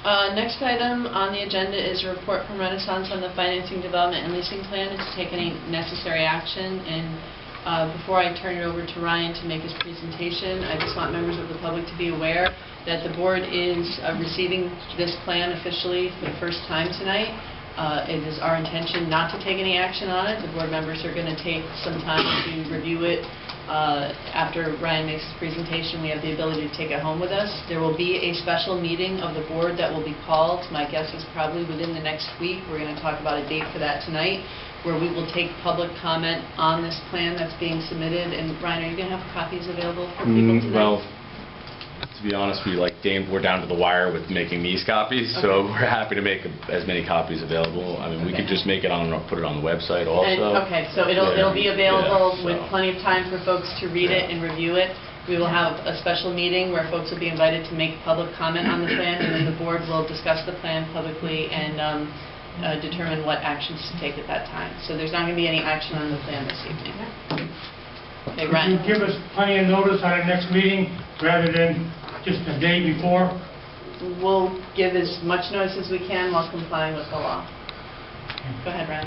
Next item on the agenda is a report from Renaissance on the financing, development, and leasing plan, and to take any necessary action. And before I turn it over to Ryan to make his presentation, I just want members of the public to be aware that the board is receiving this plan officially for the first time tonight. It is our intention not to take any action on it. The board members are going to take some time to review it. After Ryan makes his presentation, we have the ability to take it home with us. There will be a special meeting of the board that will be called. My guess is probably within the next week. We're going to talk about a date for that tonight, where we will take public comment on this plan that's being submitted. And Ryan, are you going to have copies available for people tonight? Well, to be honest with you, like Dane, we're down to the wire with making these copies, okay. So we're happy to make as many copies available. I mean, we could just make it on, put it on the website also. Okay, so it'll be available with plenty of time for folks to read it and review it. We will have a special meeting where folks will be invited to make public comment on the plan, and then the board will discuss the plan publicly and determine what actions to take at that time. So there's not going to be any action on the plan this evening. Okay, Ryan. Could you give us plenty of notice on our next meeting rather than just the day before? We'll give as much notice as we can while complying with the law. Go ahead, Ryan.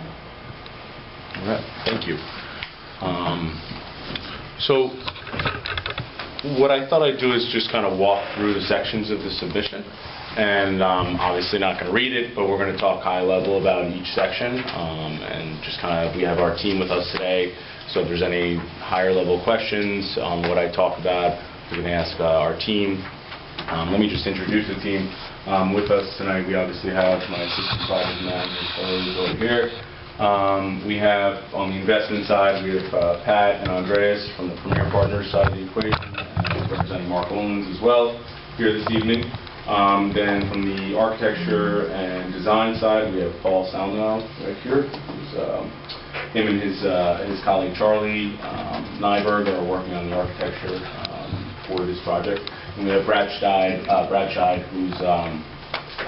All right, thank you. So what I thought I'd do is just kind of walk through the sections of the submission. And obviously not going to read it, but we're going to talk high level about each section. And just kind of, we have our team with us today, so if there's any higher level questions on what I talk about, we're going to ask our team. Let me just introduce the team. With us tonight, we obviously have my assistant project manager, who's over here. We have, on the investment side, we have Pat and Andreas from the Premier Partners side of the equation, and representing Mark Owens as well here this evening. Then from the architecture and design side, we have Paul Salno right here. Who's, him and his colleague Charlie Nyberg are working on the architecture for this project. And we have Brad Scheid, who's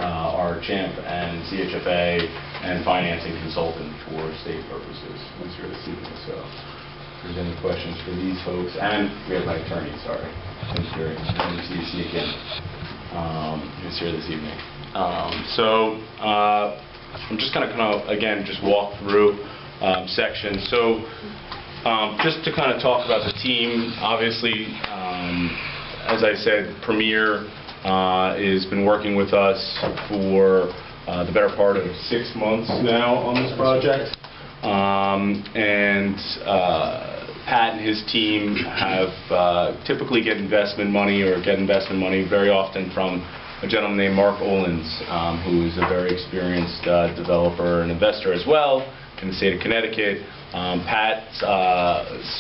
our champ and CHFA and financing consultant for state purposes, who's here this evening. So if there's any questions for these folks, and we have my attorney, sorry, Tim Fury, MCC again. Who's here this evening. So I'm just going to again just walk through sections. So just to kind of talk about the team, obviously, as I said, Premier has been working with us for the better part of 6 months now on this project. Pat and his team have typically get investment money very often from a gentleman named Mark Owens, who is a very experienced developer and investor as well in the state of Connecticut. Pat's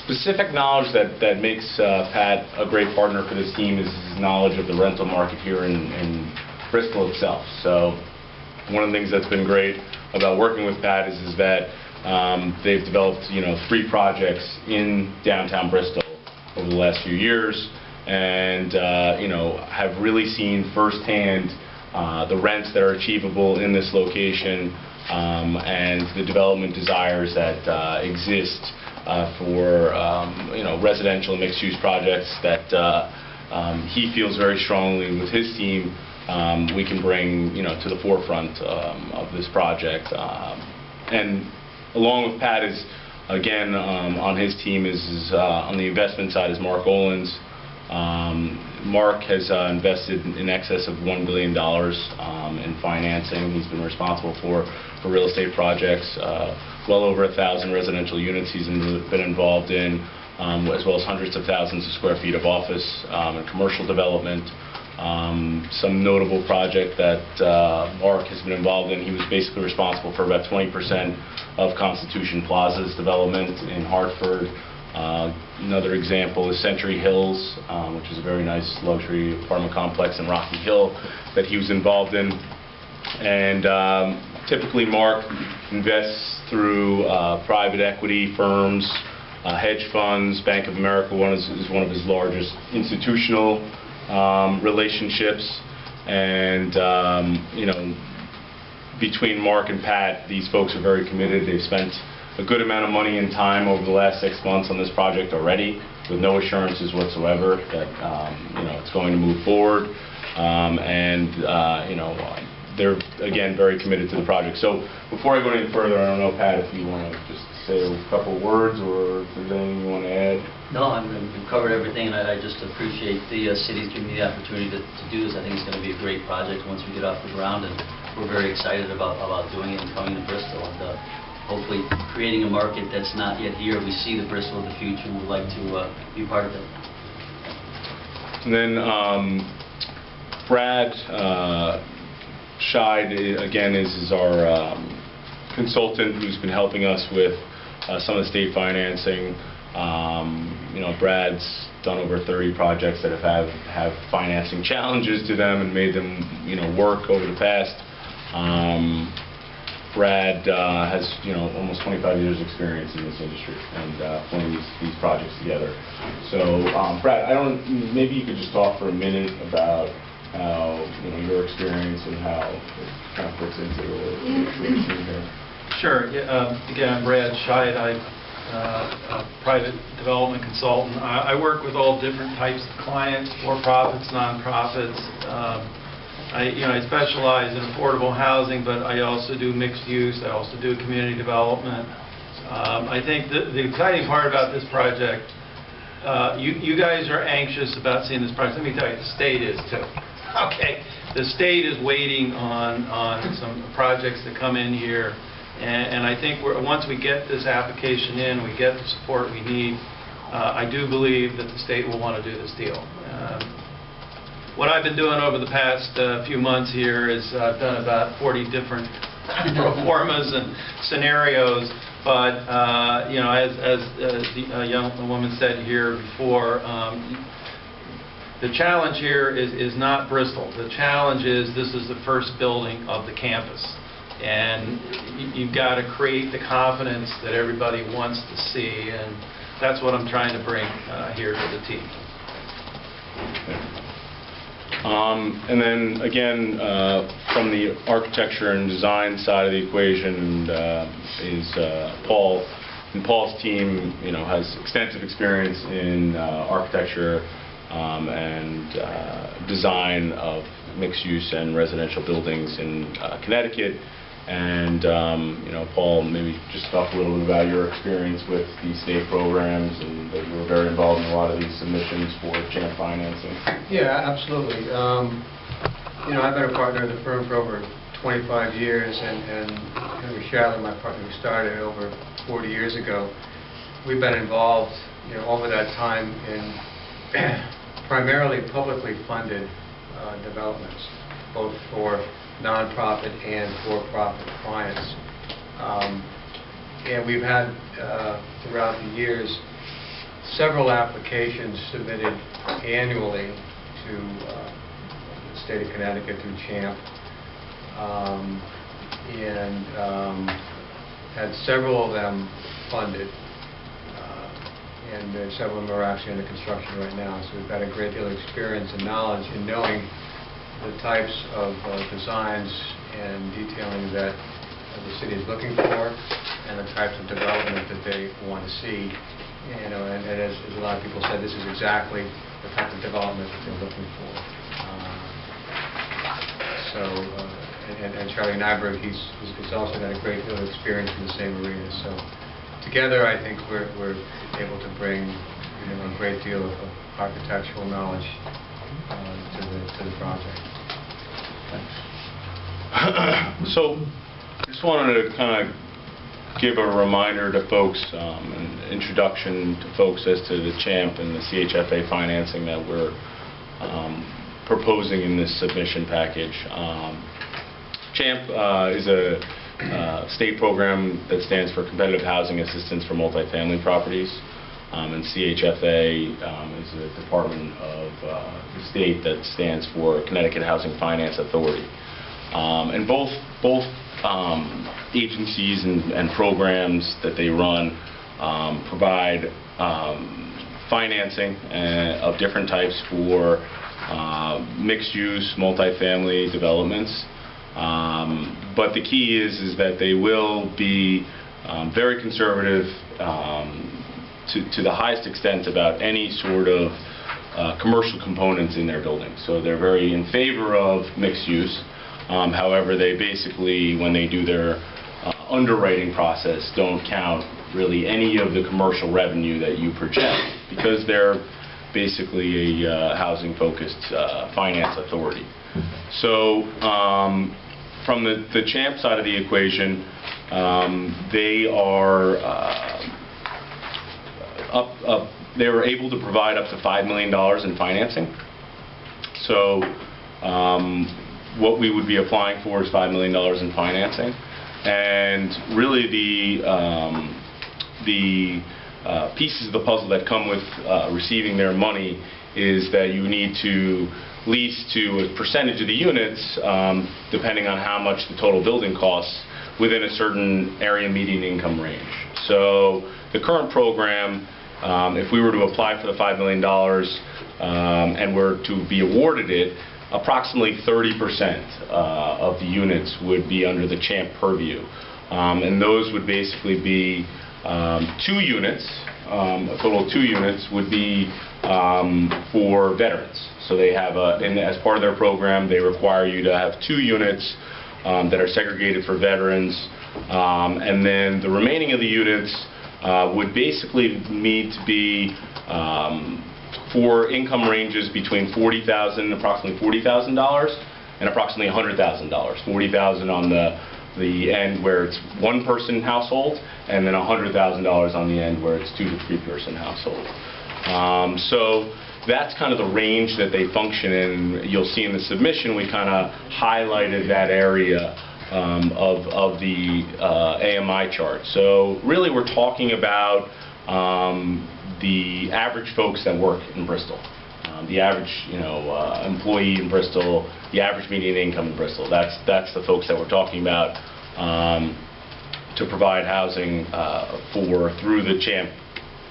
specific knowledge that makes Pat a great partner for this team is his knowledge of the rental market here in Bristol itself. So one of the things that's been great about working with Pat is that they've developed 3 projects in downtown Bristol over the last few years, and have really seen firsthand the rents that are achievable in this location, and the development desires that exist for residential and mixed-use projects that he feels very strongly with his team we can bring to the forefront of this project. And along with Pat is, again, on his team is on the investment side is Mark Owens. Mark has invested in excess of $1 billion in financing. He's been responsible for real estate projects, well over 1,000 residential units he's been involved in, as well as hundreds of thousands of square feet of office and commercial development. Some notable project that Mark has been involved in, he was basically responsible for about 20% of Constitution Plaza's development in Hartford. Another example is Century Hills, which is a very nice luxury apartment complex in Rocky Hill that he was involved in. And typically Mark invests through private equity firms, hedge funds. Bank of America is one of his largest institutional relationships. And between Mark and Pat, these folks are very committed. They've spent a good amount of money and time over the last 6 months on this project already, with no assurances whatsoever that it's going to move forward. You know, they're, again, very committed to the project. So before I go any further, I don't know, Pat, if you want to just say a couple words, or if there's anything you want to add. No, we've covered everything, and I just appreciate the city's giving me the opportunity to do this. I think it's going to be a great project once we get off the ground, and we're very excited about doing it and coming to Bristol, and hopefully creating a market that's not yet here. We see the Bristol of the future, and we'd like to be part of it. And then Brad Scheid, again, is our consultant who's been helping us with some of the state financing. You know, Brad's done over 30 projects that have financing challenges to them and made them, you know, work over the past. Brad has, you know, almost 25 years experience in this industry and putting these projects together. So, Brad, maybe you could just talk for a minute about how, you know, your experience and how it kind of fits into what we're seeing here. Sure. Again, I'm Brad Scheid. I'm a private development consultant. I work with all different types of clients, for-profits, nonprofits. I specialize in affordable housing, but I also do mixed use. I also do community development. I think the exciting part about this project, you guys are anxious about seeing this project. Let me tell you, the state is too. Okay, the state is waiting on some projects to come in here, and I think once we get this application in, we get the support we need, I do believe that the state will want to do this deal. What I've been doing over the past few months here is I've done about 40 different pro formas and scenarios, but you know, as the young woman said here before, the challenge here is not Bristol. The challenge is this is the first building of the campus, and you've got to create the confidence that everybody wants to see, and that's what I'm trying to bring here to the team. And then again, from the architecture and design side of the equation is Paul. And Paul's team, you know, has extensive experience in architecture and design of mixed-use and residential buildings in Connecticut. And you know, Paul, maybe just talk a little bit about your experience with these state programs, and that you were very involved in a lot of these submissions for CHAMP financing. Yeah, absolutely. You know, I've been a partner in the firm for over 25 years, and Henry Shadler, my partner, who started over 40 years ago, we've been involved, you know, over that time in primarily publicly funded developments, both for nonprofit and for-profit clients. And we've had, throughout the years, several applications submitted annually to the state of Connecticut through CHAMP, and had several of them funded. And several of them are actually under construction right now. So we've got a great deal of experience and knowledge in knowing the types of designs and detailing that the city is looking for, and the types of development that they want to see. You know, and as a lot of people said, this is exactly the type of development that they're looking for. And Charlie Nyberg, he's also got a great deal of experience in the same arena. So together, I think we're able to bring, you know, a great deal of architectural knowledge to the project. So, just wanted to kind of give a reminder to folks, an introduction to folks as to the CHAMP and the CHFA financing that we're proposing in this submission package. CHAMP is a state program that stands for Competitive Housing Assistance for Multifamily Properties, and CHFA is a department of the state that stands for Connecticut Housing Finance Authority. And both agencies and programs that they run provide financing of different types for mixed-use, multifamily developments. But the key is that they will be very conservative to the highest extent about any sort of commercial components in their buildings. So they're very in favor of mixed use. However, they basically, when they do their underwriting process, don't count really any of the commercial revenue that you project, because they're basically a housing-focused finance authority. So from the CHAMP side of the equation, they are they were able to provide up to $5 million in financing. So what we would be applying for is $5 million in financing, and really the pieces of the puzzle that come with receiving their money is that you need to lease to a percentage of the units, depending on how much the total building costs, within a certain area median income range. So the current program, if we were to apply for the $5 million and were to be awarded it, approximately 30% of the units would be under the CHAMP purview. And those would basically be 2 units, a total of 2 units would be for veterans. So they have, and as part of their program, they require you to have 2 units that are segregated for veterans, and then the remaining of the units would basically need to be for income ranges between approximately $40,000 and approximately $100,000. $40,000 on the end where it's 1-person household, and then $100,000 on the end where it's 2- to 3-person household. So that's kind of the range that they function in. You'll see in the submission we kind of highlighted that area of the AMI chart. So really we're talking about the average folks that work in Bristol, the average employee in Bristol, the average median income in Bristol. That's the folks that we're talking about to provide housing through the CHAMP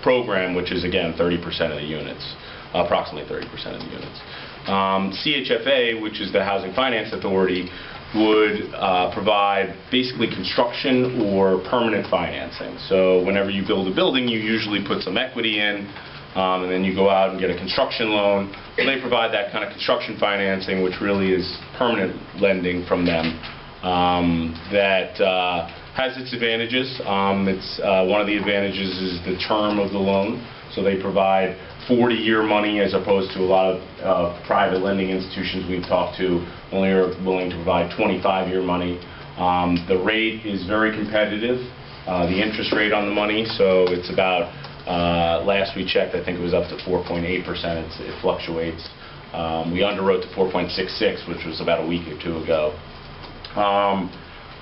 program, which is again 30% of the units, approximately 30% of the units. CHFA, which is the Housing Finance Authority, would provide basically construction or permanent financing. So whenever you build a building, you usually put some equity in, and then you go out and get a construction loan. So they provide that kind of construction financing, which really is permanent lending from them. That has its advantages. One of the advantages is the term of the loan. So they provide 40-year money, as opposed to a lot of private lending institutions we've talked to only are willing to provide 25-year money. The rate is very competitive, the interest rate on the money, so it's about, last we checked, I think it was up to 4.8%. It fluctuates. We underwrote to 4.66, which was about a week or 2 ago.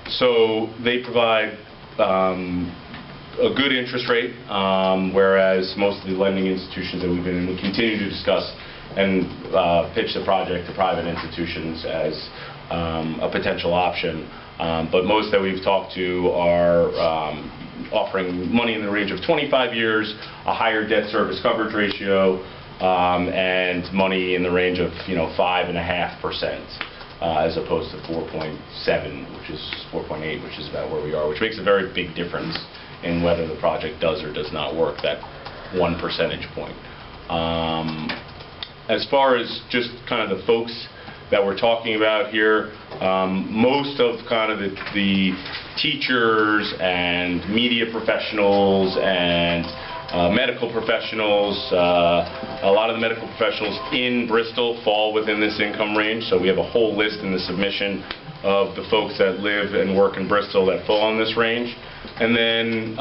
So they provide a good interest rate, whereas most of the lending institutions that we've been in, we continue to discuss and pitch the project to private institutions as a potential option. But most that we've talked to are offering money in the range of 25 years, a higher debt service coverage ratio, and money in the range of 5.5%. As opposed to 4.7, which is 4.8, which is about where we are, which makes a very big difference in whether the project does or does not work, that 1 percentage point. As far as just kind of the folks that we're talking about here, most of kind of the teachers and media professionals and medical professionals, a lot of the medical professionals in Bristol fall within this income range, so we have a whole list in the submission of the folks that live and work in Bristol that fall in this range. And then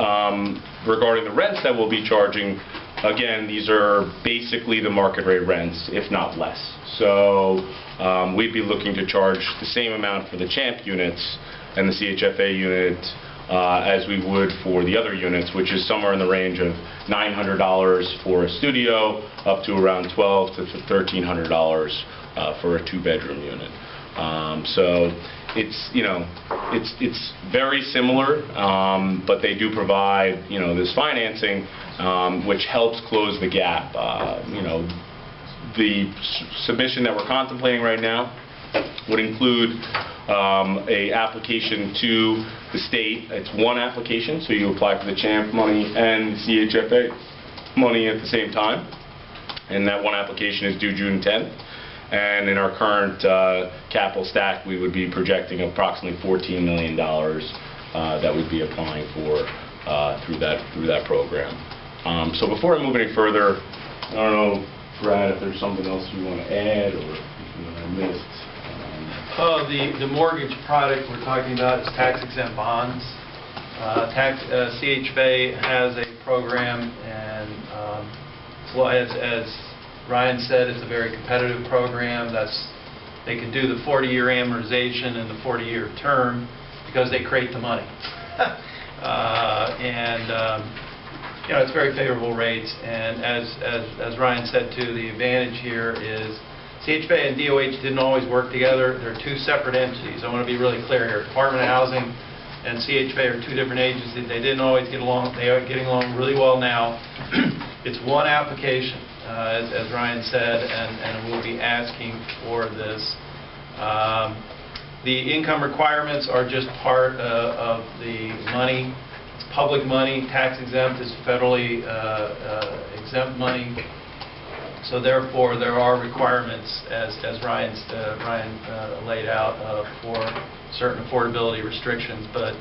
regarding the rents that we'll be charging, again, these are basically the market rate rents, if not less. So we'd be looking to charge the same amount for the CHAMP units and the CHFA unit as we would for the other units, which is somewhere in the range of $900 for a studio, up to around $1,200 to $1,300 for a 2-bedroom unit. So it's very similar, but they do provide this financing, which helps close the gap. The submission that we're contemplating right now would include a application to the state. It's one application, so you apply for the CHAMP money and the CHFA money at the same time. and that one application is due June 10th. And in our current capital stack, we would be projecting approximately $14 million that we'd be applying for through that program. So before I move any further, I don't know, Brad, if there's something else you want to add or I missed. The mortgage product we're talking about is tax-exempt bonds. CHFA has a program, and well, as Ryan said, it's a very competitive program. They can do the 40-year amortization and the 40-year term because they create the money. You know, it's very favorable rates, and as Ryan said too, the advantage here is CHFA and DOH didn't always work together. They're two separate entities. I want to be really clear here. Department of Housing and CHFA are two different agencies. They didn't always get along. They are getting along really well now. It's one application, as Ryan said, and we'll be asking for this. The income requirements are just part of the money. It's public money. Tax exempt is federally exempt money. So therefore, there are requirements, as Ryan laid out, for certain affordability restrictions. But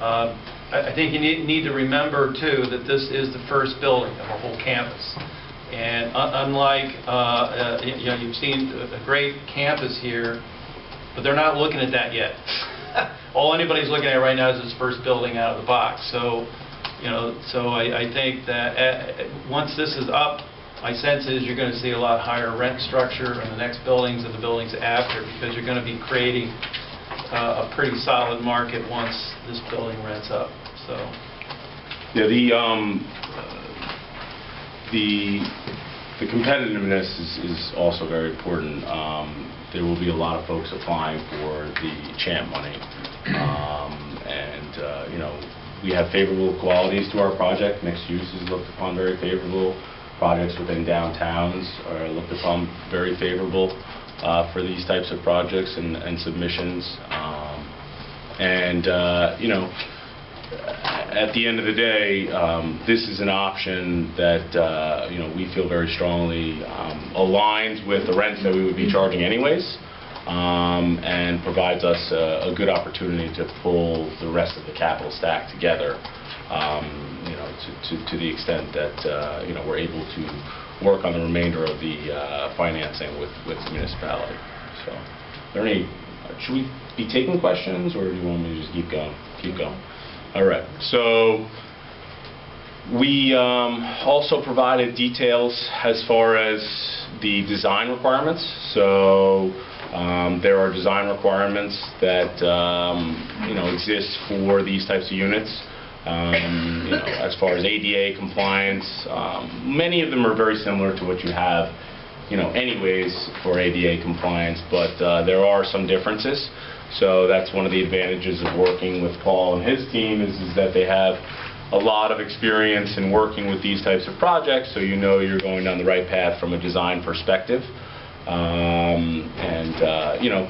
I think you need to remember too that this is the first building of a whole campus. And unlike you know, you've seen a great campus here, but they're not looking at that yet. All anybody's looking at right now is this first building out of the box. So you know, I think that once this is up, my sense is you're going to see a lot higher rent structure in the next buildings and the buildings after, because you're going to be creating a pretty solid market once this building rents up. So, yeah, the competitiveness is also very important. There will be a lot of folks applying for the CHAMP money, and you know, we have favorable qualities to our project. Mixed use is looked upon very favorable. Projects within downtowns are looked upon very favorable for these types of projects and submissions. You know, at the end of the day, this is an option that you know, we feel very strongly aligns with the rents that we would be charging anyways, and provides us a good opportunity to pull the rest of the capital stack together. You know, to the extent that you know, we're able to work on the remainder of the financing with the municipality. So, are there any? Should we be taking questions, or do you want me to just keep going? Keep going. All right. So we also provided details as far as the design requirements. So there are design requirements that you know, exist for these types of units. You know, as far as ADA compliance, many of them are very similar to what you have, you know, anyways for ADA compliance, but there are some differences. So that's one of the advantages of working with Paul and his team is that they have a lot of experience in working with these types of projects, so you know you're going down the right path from a design perspective. You know,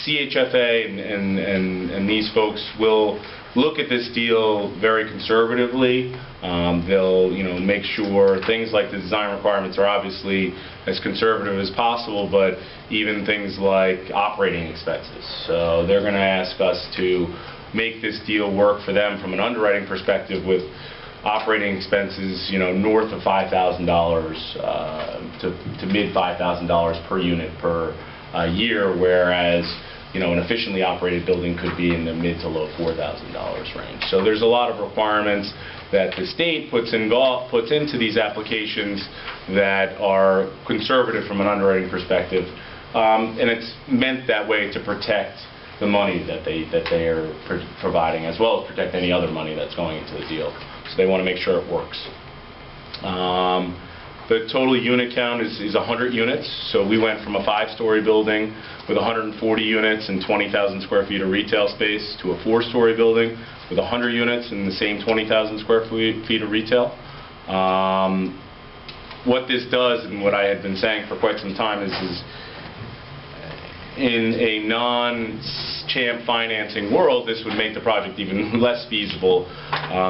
CHFA and these folks will look at this deal very conservatively. They'll, you know, make sure things like the design requirements are obviously as conservative as possible, but even things like operating expenses. So they're going to ask us to make this deal work for them from an underwriting perspective with operating expenses, you know, north of $5,000 to mid $5,000 per unit per year, whereas, you know, an efficiently operated building could be in the mid to low $4,000 range. So there's a lot of requirements that the state puts into these applications that are conservative from an underwriting perspective, and it's meant that way to protect the money that they are providing, as well as protect any other money that's going into the deal. So they want to make sure it works. The total unit count is 100 units. So we went from a 5-story building with 140 units and 20,000 square feet of retail space to a 4-story building with 100 units and the same 20,000 square feet of retail. What this does, and what I had been saying for quite some time, is in a non-CHAMP financing world, this would make the project even less feasible,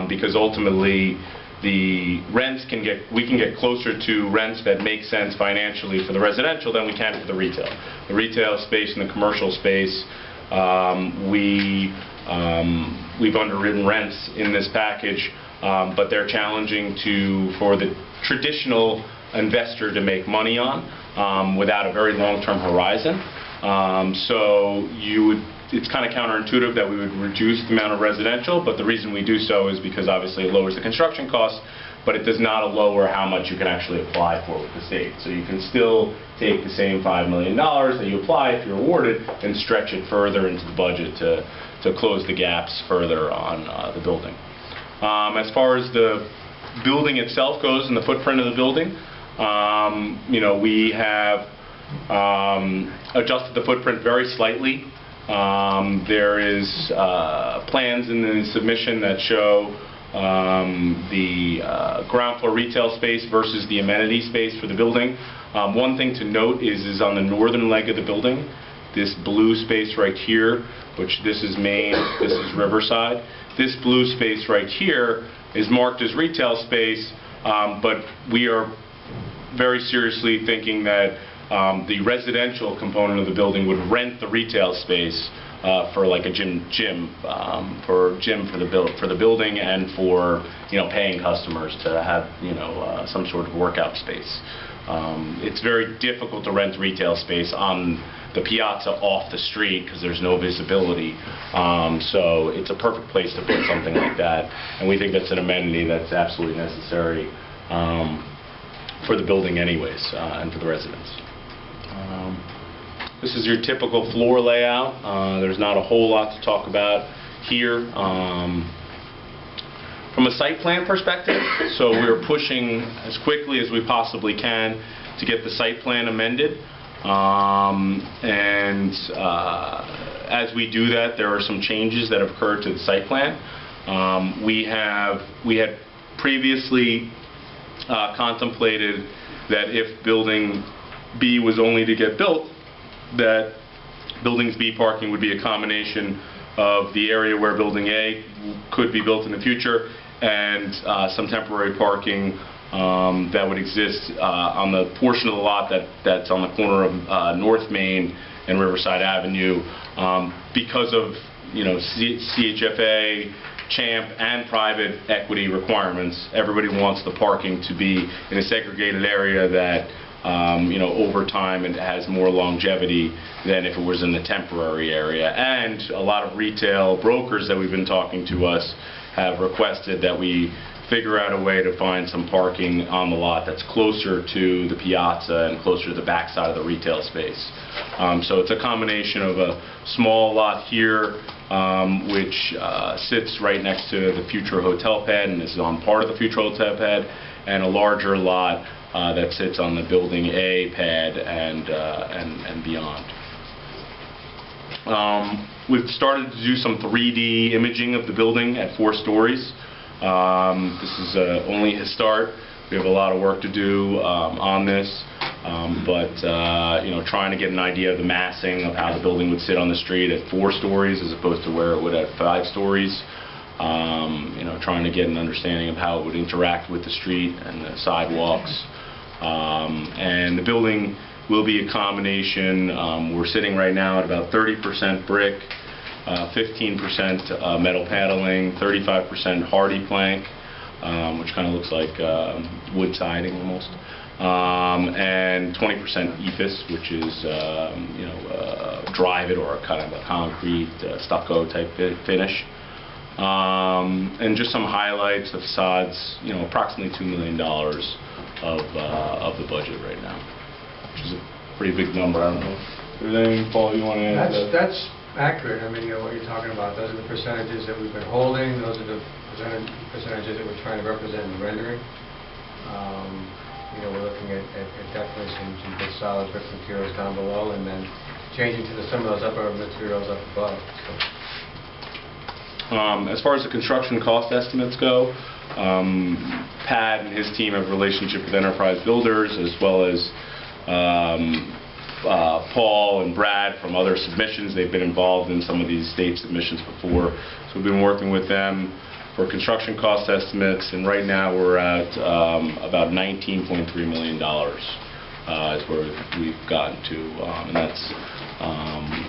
because ultimately the rents we can get closer to rents that make sense financially for the residential than we can for the retail. The retail space and the commercial space, we've underwritten rents in this package, but they're challenging for the traditional investor to make money on without a very long-term horizon. So it's kind of counterintuitive that we would reduce the amount of residential, but the reason we do so is because obviously it lowers the construction costs, but it does not lower how much you can actually apply for with the state. So you can still take the same $5 million that you apply if you're awarded and stretch it further into the budget to close the gaps further on the building. As far as the building itself goes and the footprint of the building, we have adjusted the footprint very slightly. There is plans in the submission that show the ground floor retail space versus the amenity space for the building. One thing to note is on the northern leg of the building, this blue space right here, which this is Main, this is Riverside. This blue space right here is marked as retail space, but we are very seriously thinking that the residential component of the building would rent the retail space for like a gym for the building and for paying customers to have some sort of workout space. It's very difficult to rent retail space on the piazza off the street because there's no visibility. So it's a perfect place to put something like that, and we think that's an amenity that's absolutely necessary for the building anyways, and for the residents. This is your typical floor layout. There's not a whole lot to talk about here. From a site plan perspective, so we're pushing as quickly as we possibly can to get the site plan amended. As we do that, there are some changes that have occurred to the site plan. We had previously contemplated that if building B was only to get built, that buildings B parking would be a combination of the area where building A could be built in the future and some temporary parking that would exist on the portion of the lot that's on the corner of North Main and Riverside Avenue. Because of CHFA, CHAMP, and private equity requirements, everybody wants the parking to be in a segregated area that over time it has more longevity than if it was in the temporary area. And a lot of retail brokers that we've been talking to us have requested that we figure out a way to find some parking on the lot that's closer to the piazza and closer to the backside of the retail space. So it's a combination of a small lot here, which sits right next to the future hotel pad and is on part of the future hotel pad, and a larger lot that sits on the building A pad and beyond. We've started to do some 3D imaging of the building at 4 stories. This is only a start. We have a lot of work to do on this, but trying to get an idea of the massing of how the building would sit on the street at 4 stories as opposed to where it would at 5 stories. Trying to get an understanding of how it would interact with the street and the sidewalks. And the building will be a combination. We're sitting right now at about 30% brick, 15% metal paneling, 35% hardy plank, which kind of looks like wood siding almost, and 20% ephes, which is drive it or kind of a concrete stucco type finish. And just some highlights. The facade's approximately $2 million of the budget right now, which is a pretty big number. I don't know if there's anything, Paul, you want to add? That's accurate. I mean, what you're talking about, those are the percentages that we've been holding. Those are the percentages that we're trying to represent in the rendering. We're looking at definitely some good solid brick materials down below, and then changing to some of those upper materials up above. So. As far as the construction cost estimates go, Pat and his team have a relationship with Enterprise Builders, as well as Paul and Brad from other submissions. They've been involved in some of these state submissions before, so we've been working with them. for construction cost estimates, and right now we're at about $19.3 million is where we've gotten to, and that's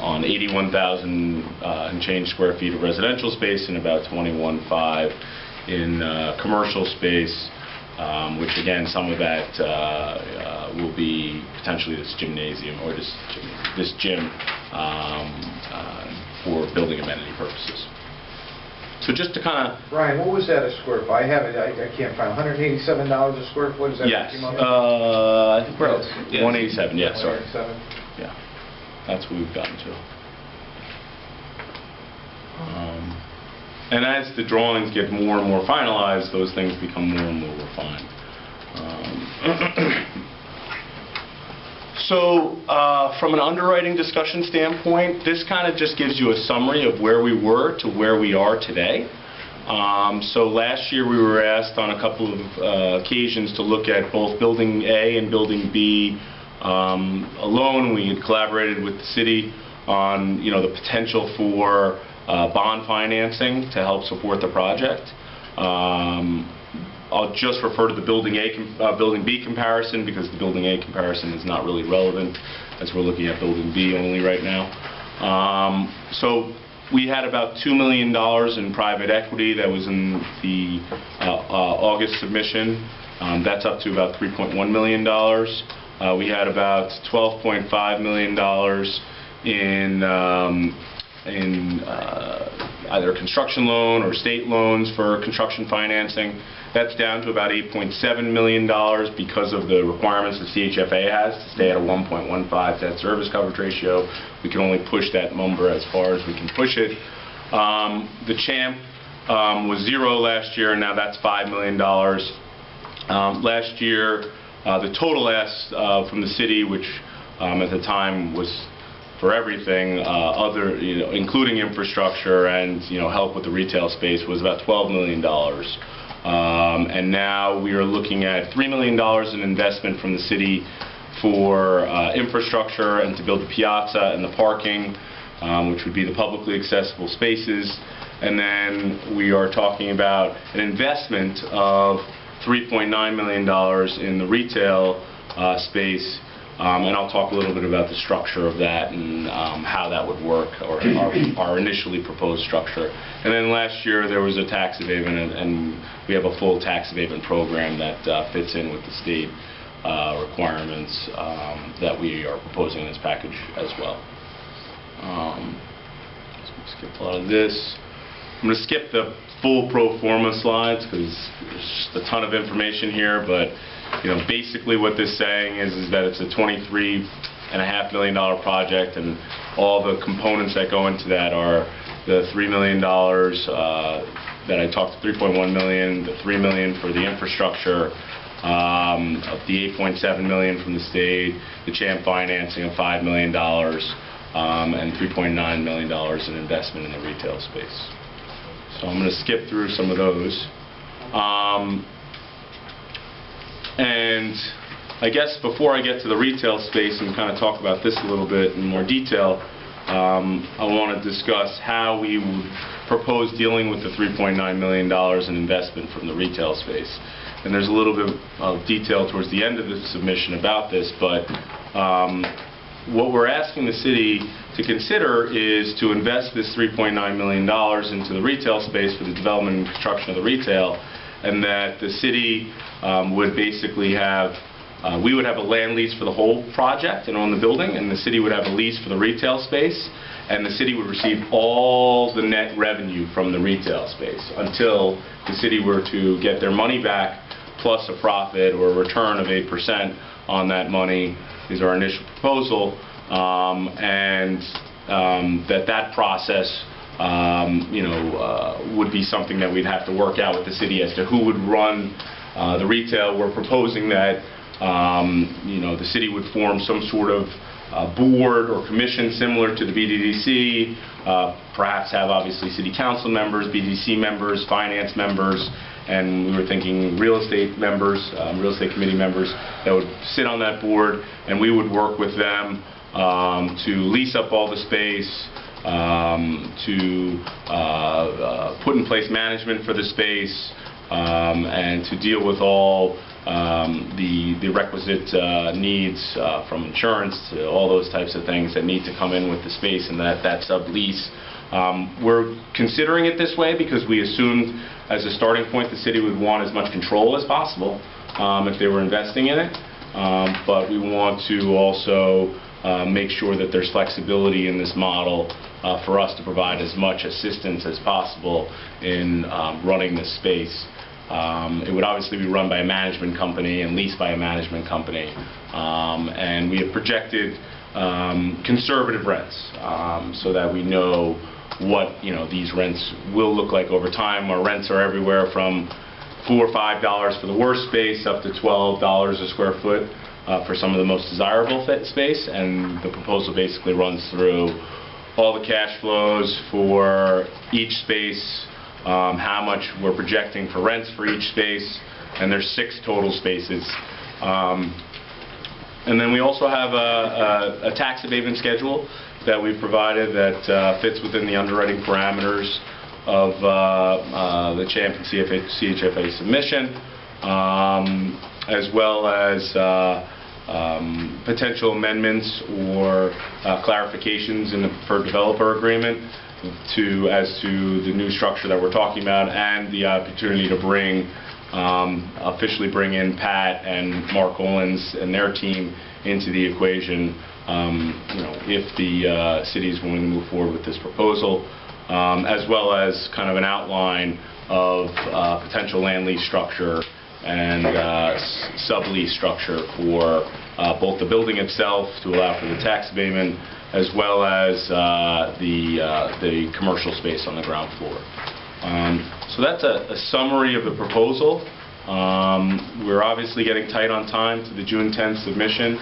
on 81,000 and change square feet of residential space and about 21.5 in commercial space, which again, some of that will be potentially this gymnasium or this gym for building amenity purposes. So just to kind of... Ryan, what was that a square foot? I have it, I can't find $187 a square foot, is that Yes. what came up? I think we're Yes. 187, yeah, sorry. 187? Yeah, that's what we've gotten to. And as the drawings get more and more finalized, those things become more and more refined. So from an underwriting discussion standpoint, this kind of just gives you a summary of where we were to where we are today. So last year we were asked on a couple of occasions to look at both Building A and Building B alone. We had collaborated with the city on, the potential for bond financing to help support the project. I'll just refer to the Building B comparison because the Building A comparison is not really relevant as we're looking at Building B only right now. So we had about $2 million in private equity that was in the August submission. That's up to about $3.1 million. We had about $12.5 million in either construction loan or state loans for construction financing. That's down to about $8.7 million because of the requirements the CHFA has to stay at a 1.15 debt service coverage ratio. We can only push that number as far as we can push it. The CHAMP was zero last year, and now that's $5 million. Last year, the total ask from the city, which at the time was for everything, including infrastructure and help with the retail space, was about $12 million. And now we are looking at $3 million in investment from the city for infrastructure and to build the piazza and the parking, which would be the publicly accessible spaces. And then we are talking about an investment of $3.9 million in the retail space. And I'll talk a little bit about the structure of that and how that would work, or our initially proposed structure. And then last year there was a tax evasion, and we have a full tax evasion program that fits in with the state requirements that we are proposing in this package as well. Skip a lot of this. I'm going to skip the full pro forma slides because there's just a ton of information here, but basically what this saying is that it's a $23.5 million project, and all the components that go into that are the $3 million that I talked to, $3.1 million, the $3 million for the infrastructure, of the $8.7 million from the state, the CHAMP financing of $5 million, and $3.9 million in investment in the retail space. So I'm going to skip through some of those. And I guess before I get to the retail space and kind of talk about this a little bit in more detail, I want to discuss how we would propose dealing with the $3.9 million in investment from the retail space. And there's a little bit of detail towards the end of the submission about this, but what we're asking the city to consider is to invest this $3.9 million into the retail space for the development and construction of the retail, and that the city would basically have, we would have a land lease for the whole project and own the building, and the city would have a lease for the retail space, and the city would receive all the net revenue from the retail space until the city were to get their money back plus a profit or a return of 8% on that money is our initial proposal, and that process would be something that we'd have to work out with the city as to who would run the retail. We're proposing that the city would form some sort of board or commission similar to the BDDC, perhaps have obviously city council members, BDDC members, finance members, and we were thinking real estate members, real estate committee members that would sit on that board, and we would work with them to lease up all the space, to put in place management for the space, and to deal with all the requisite needs from insurance to all those types of things that need to come in with the space and that sublease. We're considering it this way because we assumed as a starting point the city would want as much control as possible if they were investing in it, but we want to also make sure that there's flexibility in this model for us to provide as much assistance as possible in running this space. It would obviously be run by a management company and leased by a management company, and we have projected conservative rents so that we know what these rents will look like over time. Our rents are everywhere from $4 or $5 for the worst space up to $12 a square foot for some of the most desirable space, and the proposal basically runs through all the cash flows for each space, how much we're projecting for rents for each space, and there's 6 total spaces. And then we also have a tax abatement schedule that we've provided that fits within the underwriting parameters of the CHAMP and CHFA submission, as well as potential amendments or clarifications in the preferred developer agreement as to the new structure that we're talking about, and the opportunity to officially bring in Pat and Mark Owens and their team into the equation, if the city is willing to move forward with this proposal, as well as kind of an outline of potential land lease structure and sublease structure for both the building itself to allow for the tax abatement, as well as the commercial space on the ground floor. So that's a summary of the proposal. We're obviously getting tight on time to the June 10th submission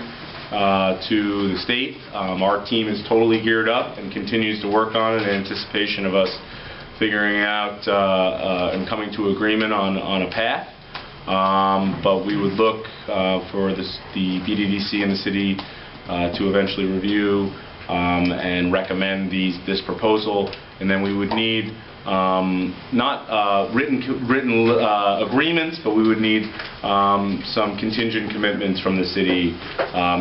to the state. Our team is totally geared up and continues to work on it in anticipation of us figuring out and coming to agreement on a path. But we would look for the BDDC and the city to eventually review and recommend this proposal, and then we would need not written agreements, but we would need some contingent commitments from the city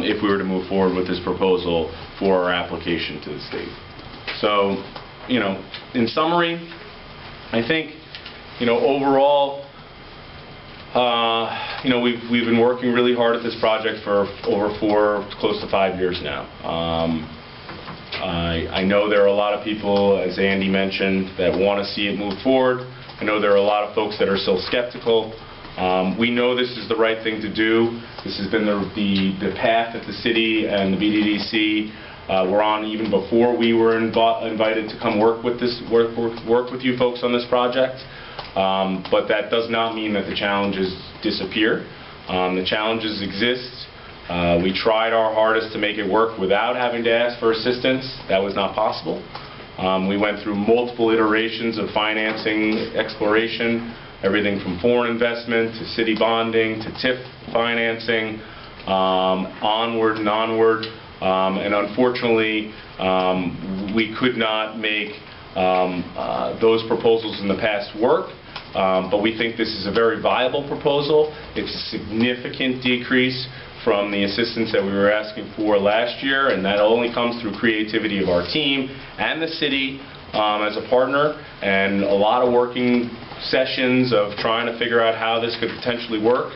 if we were to move forward with this proposal for our application to the state. So, in summary, I think, overall, we've been working really hard at this project for over 4, close to 5 years now. I know there are a lot of people, as Andy mentioned, that want to see it move forward. I know there are a lot of folks that are still skeptical. We know this is the right thing to do. This has been the path that the city and the BDDC were on even before we were invited to come work with you folks on this project. But that does not mean that the challenges disappear. The challenges exist. We tried our hardest to make it work without having to ask for assistance. That was not possible. We went through multiple iterations of financing exploration, everything from foreign investment to city bonding to TIF financing, onward and onward. And unfortunately, we could not make those proposals in the past work. But we think this is a very viable proposal. It's a significant decrease from the assistance that we were asking for last year, and that only comes through creativity of our team and the city as a partner, and a lot of working sessions of trying to figure out how this could potentially work.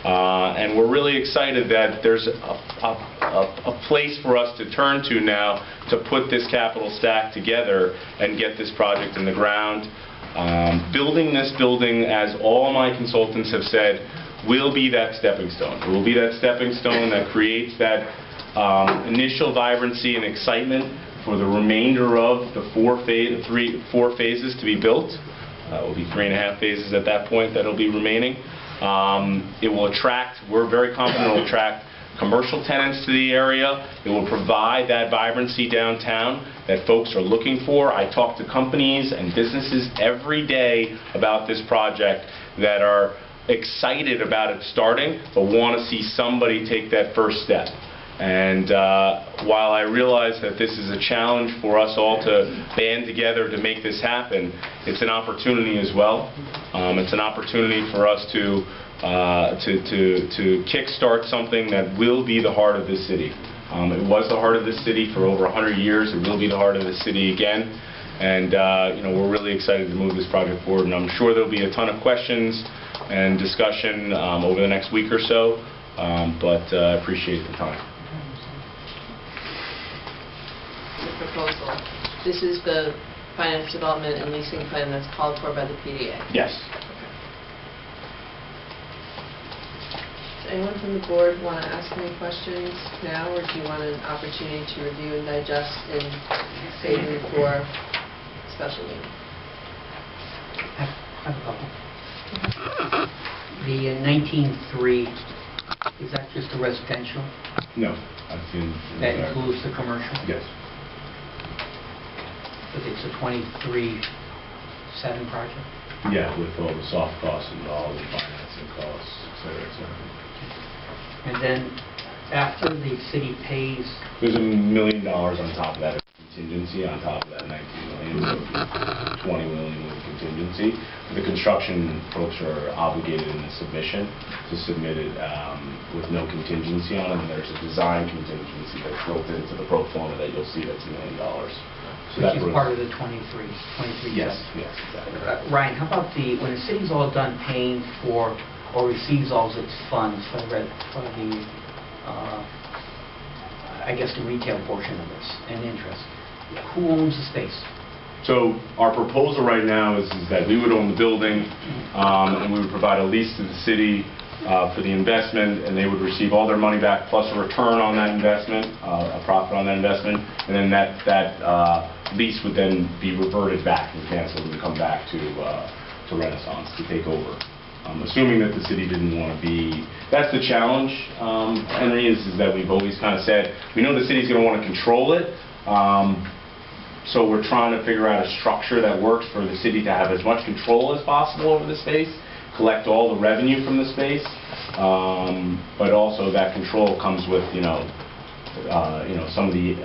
And we're really excited that there's a place for us to turn to now to put this capital stack together and get this project in the ground. Building this building, as all my consultants have said, will be that stepping stone. It will be that stepping stone that creates that initial vibrancy and excitement for the remainder of the 4 phases to be built. It will be 3.5 phases at that point that will be remaining. It will attract, we're very confident it will attract commercial tenants to the area. It will provide that vibrancy downtown that folks are looking for. I talk to companies and businesses every day about this project that are excited about it starting, but want to see somebody take that first step. And while I realize that this is a challenge for us all to band together to make this happen, it's an opportunity as well. It's an opportunity for us to kickstart something that will be the heart of this city. It was the heart of this city for over 100 years. It will be the heart of this city again. And we're really excited to move this project forward. And I'm sure there'll be a ton of questions and discussion over the next week or so. But I appreciate the time. The proposal. This is the finance development and leasing plan that's called for by the PDA. Yes. Does anyone from the board want to ask any questions now, or do you want an opportunity to review and digest and save them for special meeting? I have a couple. The 19.3, is that just a residential? No. I've seen That includes the commercial? Yes. But it's a 23.7 project? Yeah, with all the soft costs involved, the financing costs, et cetera, et cetera. And then after the city pays, There's $1 million on top of that contingency, on top of that $19 million, so it'd be $20 million with contingency. The construction folks are obligated in the submission to submit it with no contingency on it, and there's a design contingency that's built into the pro forma that you'll see that's $1 million. So which is part of the 23. Yes, yes, exactly. Ryan, how about when the city's all done paying for or receives all its funds for the I guess the retail portion of this and interest, who owns the space? So our proposal right now is that we would own the building, and we would provide a lease to the city for the investment, and they would receive all their money back plus a return on that investment, a profit on that investment, and then that lease would then be reverted back and canceled and come back to Renaissance to take over. Assuming that the city didn't want to be, that's the challenge, Henry, is that we've always kind of said, we know the city's going to want to control it, so we're trying to figure out a structure that works for the city to have as much control as possible over the space, collect all the revenue from the space, but also that control comes with, some of the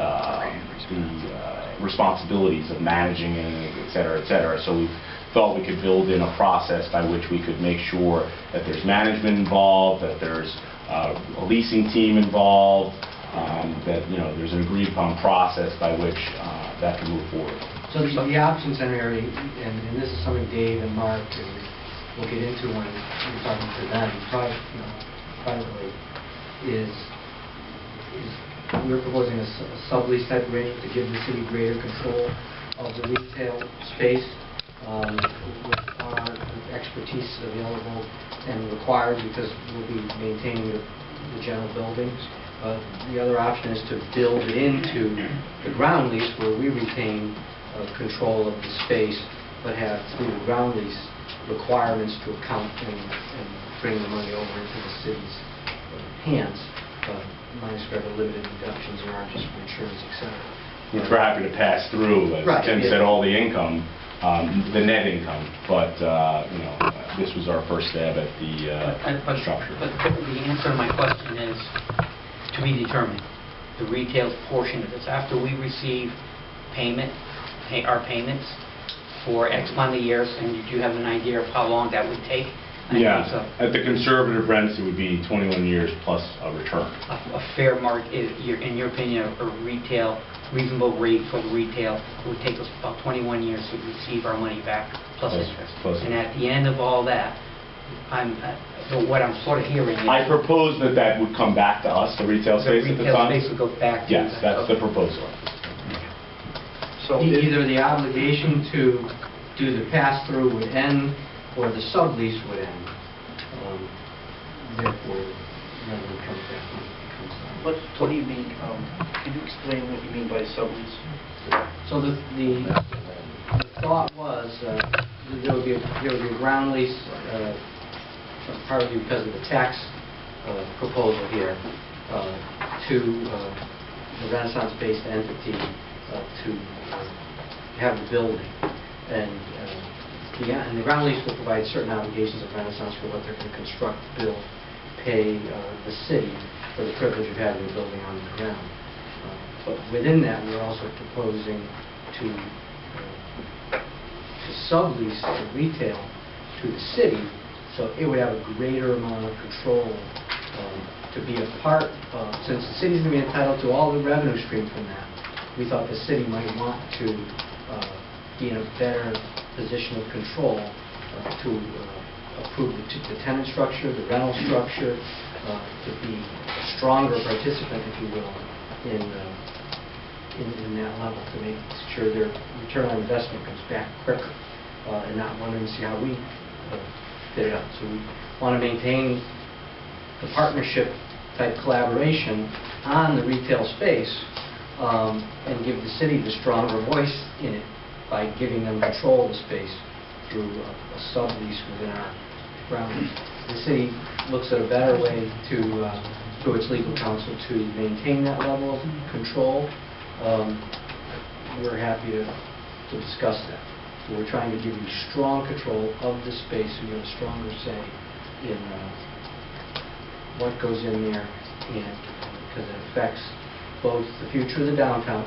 responsibilities of managing it, et cetera, et cetera. So we thought we could build in a process by which we could make sure that there's management involved, that there's a leasing team involved, that there's an agreed upon process by which that can move forward. So the options, Henry, and this is something Dave and Mark will get into when we're talking to them privately, is we're proposing a sublease type arrangement to give the city greater control of the retail space with our expertise available and required because we'll be maintaining the general buildings. The other option is to build it into the ground lease where we retain control of the space but have through the ground lease requirements to account and bring the money over into the city's hands, minus whatever limited deductions there are just for insurance, etc. Which we're happy to pass through, as Right, Tim yeah. said, all the income, the net income, but this was our first stab at the structure. But the answer to my question is to be determined. The retail portion of this, after we receive our payments for X amount of years, and did you have an idea of how long that would take? Yeah, at the conservative rents, it would be 21 years plus a return. A fair market, in your opinion, a reasonable rate for the retail, it would take us about 21 years to receive our money back plus interest. And at the end of all that, what I'm sort of hearing is... I propose that would come back to us, the retail space at the time. The retail space would go back to... Yes, that's the proposal. So either the obligation to do the pass-through would end or the sublease would end. Therefore, revenue comes back when it comes down. What do you mean, can you explain what you mean by sublease? So the thought was there would be a ground lease, partly because of the tax proposal here, to the Renaissance-based entity to have the building. And the ground lease will provide certain obligations of Renaissance for what they're going to construct, build, pay the city. for the privilege of having a building on the ground. But within that, we're also proposing to sublease the retail to the city, so it would have a greater amount of control to be a part of, since the city's going to be entitled to all the revenue stream from that. We thought the city might want to be in a better position of control to approve the tenant structure, the rental structure, to be a stronger participant, if you will, in that level, to make sure their return on investment comes back quicker, and not wondering to see how we fit it up. So we want to maintain the partnership type collaboration on the retail space, and give the city the stronger voice in it by giving them control of the space through a sublease within our grounds. The city looks at a better way to, through its legal counsel, to maintain that level of control. We're happy to discuss that. So we're trying to give you strong control of the space, so you have a stronger say in what goes in there, and because it affects both the future of the downtown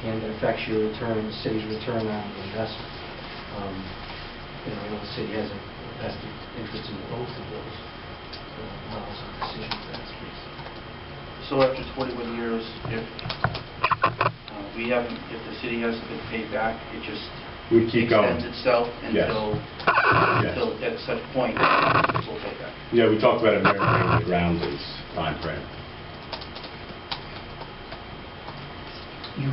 and it affects your return, the city's return on the investment. I know the city has a vested interest in both of those levels of decision for that space. So after 21 years, if if the city hasn't been paid back, it just We keep going. extends itself Yes. until at such point it's will pay back. Yeah, we talked about it around the grounds as time frame. You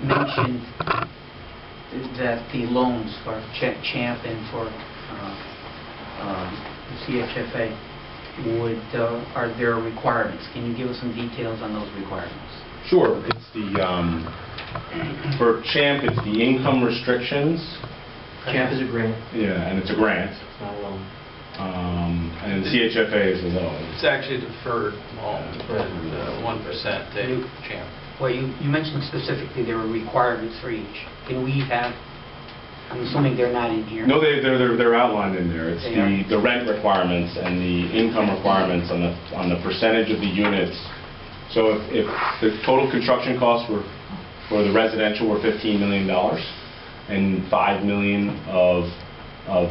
mentioned that the loans for CHAMP and for the CHFA are there requirements. Can you give us some details on those requirements? Sure. It's the, for CHAMP, it's the income restrictions. CHAMP is a grant. Yeah, and it's a grant. It's not a loan. And the CHFA is a loan. It's actually a deferred loan, 1% to CHAMP. Well, you mentioned specifically there were requirements for each. Can we have, I'm assuming they're not in here. No, they're outlined in there. It's They are? the rent requirements and the income requirements on the percentage of the units. So if the total construction costs were, for the residential, were $15 million, and $5 million of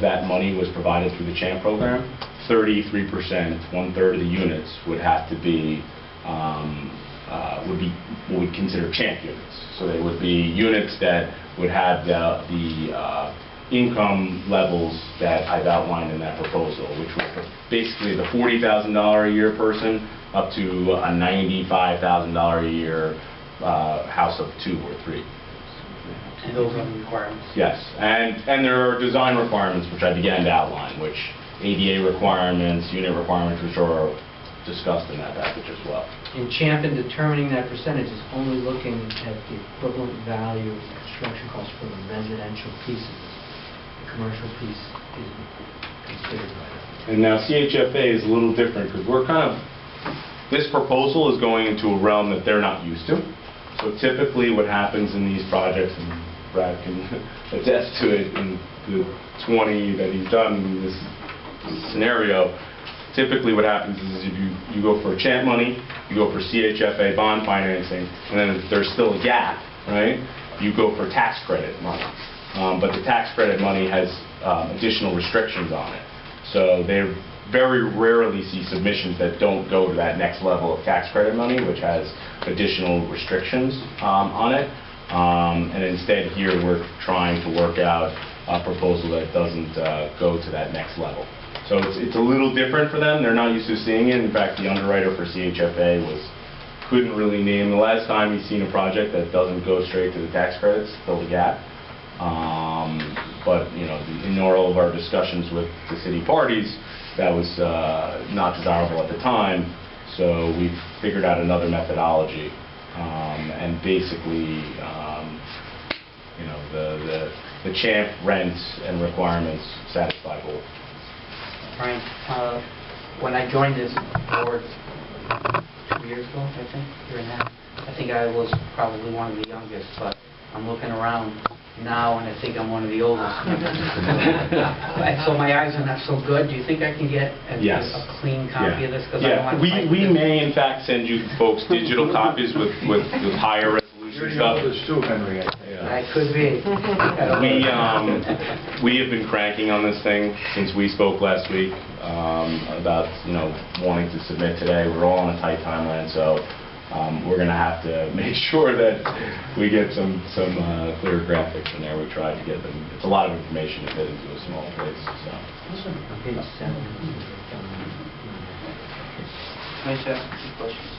that money was provided through the CHAMP program, 33%, one-third of the units would have to be what we consider CHAMP units. So they would be units that would have the income levels that I've outlined in that proposal, which was basically the $40,000 a year person up to a $95,000 a year house of 2 or 3. And those are the requirements. Yes, and there are design requirements which I began to outline, which ADA requirements, unit requirements, which are discussed in that package as well. And CHAMP, in determining that percentage, is only looking at the equivalent value of the construction costs for the residential pieces. The commercial piece isn't considered by that. And now CHFA is a little different because we're kind of, this proposal is going into a realm that they're not used to. So typically what happens in these projects, and Brad can attest to it in the 20 that he's done in this scenario, typically what happens is if you go for CHAMP money, you go for CHFA bond financing, and then if there's still a gap, right, you go for tax credit money. But the tax credit money has additional restrictions on it. So they very rarely see submissions that don't go to that next level of tax credit money, which has additional restrictions on it. And instead here we're trying to work out a proposal that doesn't go to that next level. So it's a little different for them. They're not used to seeing it. In fact, the underwriter for CHFA couldn't really name the last time he's seen a project that doesn't go straight to the tax credits, fill the gap. But in all of our discussions with the city parties, that was not desirable at the time. So we figured out another methodology, and basically, the CHAMP rents and requirements satisfy both. Brian, when I joined this board 2 years ago, I think, year and a half, I think I was probably one of the youngest, but I'm looking around, now, and I think I'm one of the oldest. So my eyes are not so good. Do you think I can get Yes. a clean copy of this? 'Cause I don't Yeah, want to fight we this. may in fact send you folks digital copies with higher resolution stuff. too, Henry. That could be. We have been cranking on this thing since we spoke last week about, wanting to submit today. We're all on a tight timeline, so we're going to have to make sure that we get some clear graphics in there. We tried to get them. It's a lot of information to fit into a small place. So. Can I just ask a few questions?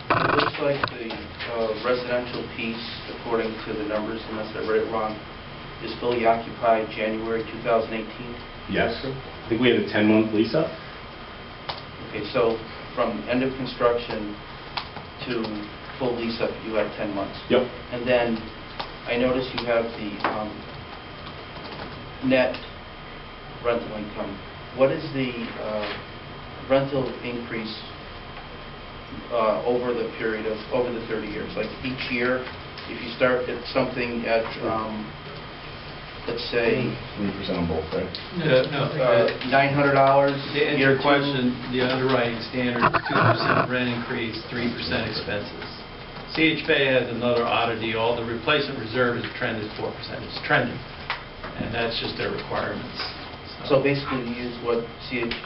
It looks like the residential piece, according to the numbers, unless I read it wrong, is fully occupied January 2018? Yes. I think we had a 10-month lease up. Okay, so from end of construction to full lease up, you had 10 months? Yep. And then I notice you have the net rental income. What is the rental increase over the period of, over the 30 years? Like each year, if you start at something at, let's say... 3% on both, right? $900, To answer year your two. question, the underwriting standard is 2% rent increase, 3% expenses. CHPA has another oddity. All the replacement reserve is trended 4%. It's trending, and that's just their requirements. So basically, you use what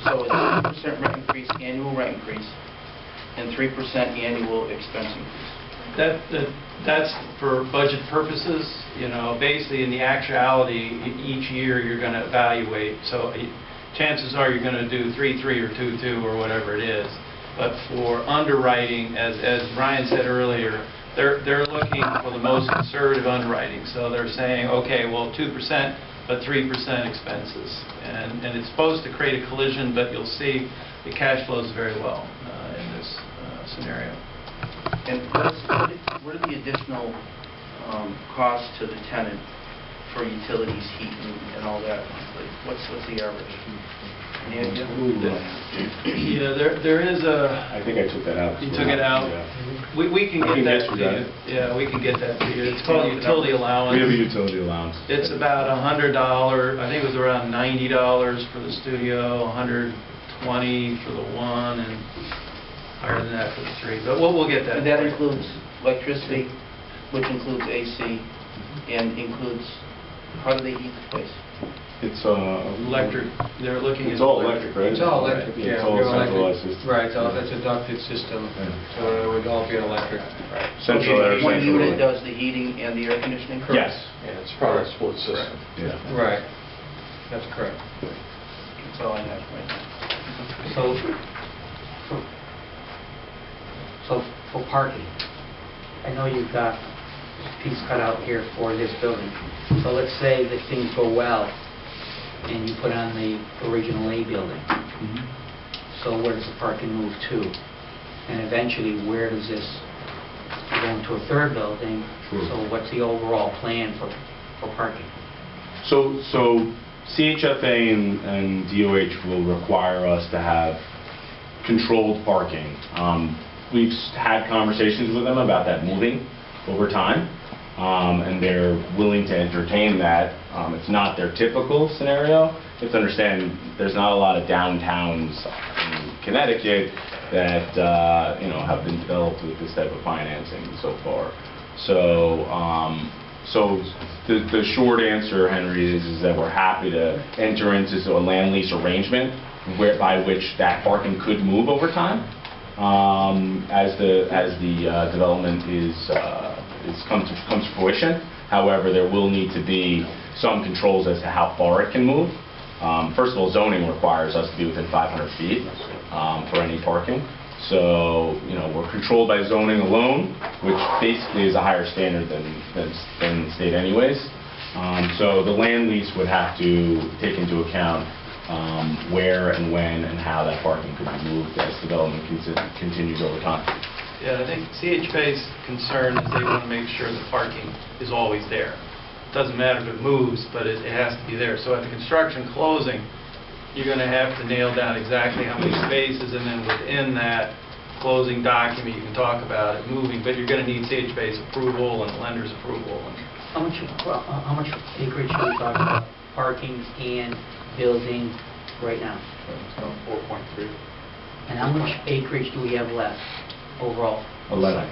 so it's 2% rent increase, annual rent increase, and 3% annual expense increase. That's for budget purposes. Basically in the actuality, each year you're going to evaluate. So chances are you're going to do 3.3 or 2.2 or whatever it is. But for underwriting, as Ryan said earlier, they're looking for the most conservative underwriting. So they're saying, okay, well 2%, but 3% expenses. And it's supposed to create a collision, but you'll see it cash flows very well in this scenario. And what are the additional costs to the tenant for utilities, heat, and all that? Like, what's the average? Any idea? Yeah, there is a... I think I took that out. You took it out? Yeah. We can get that to you. Yeah, we can get that to you. It's called utility allowance. We have a utility allowance. It's about $100. I think it was around $90 for the studio, $120 for the one, and higher than that for the three. But we'll get that. And that includes electricity, which includes AC, and includes, how do they heat the place? It's Electric. They're looking at... It's all electric, right? It's all electric, yeah. It's all we're centralized electric. system. Right, so it's a ducted system, so it would all be electric. Central air, One central unit air. does the heating and the air conditioning? Yes. Yeah, it's part of a split system. Yeah. Right, that's correct. That's all I have right now. So for parking, I know you've got a piece cut out here for this building. So let's say that things go well and you put on the original A building. So where does the parking move to? And eventually, where does this go into a third building? Sure. So what's the overall plan for parking? So CHFA and DOH will require us to have controlled parking. We've had conversations with them about that moving over time, and they're willing to entertain that. It's not their typical scenario. You have to understand there's not a lot of downtowns in Connecticut that have been developed with this type of financing so far. So the short answer, Henry, is that we're happy to enter into a land lease arrangement by which that parking could move over time as the development comes to fruition. However, there will need to be some controls as to how far it can move. First of all, zoning requires us to be within 500 feet for any parking. So, we're controlled by zoning alone, which basically is a higher standard than the state anyways. So the land lease would have to take into account where and when and how that parking could be moved as development continues over time. Yeah, I think CHPA's concern is they want to make sure the parking is always there. It doesn't matter if it moves, but it has to be there. So at the construction closing, you're going to have to nail down exactly how many spaces, and then within that, closing document, you can talk about it moving, but you're going to need CHBA's approval and lender's approval. How much acreage are we talking about, parking and building right now? 4.3. And how much acreage do we have left overall? 11.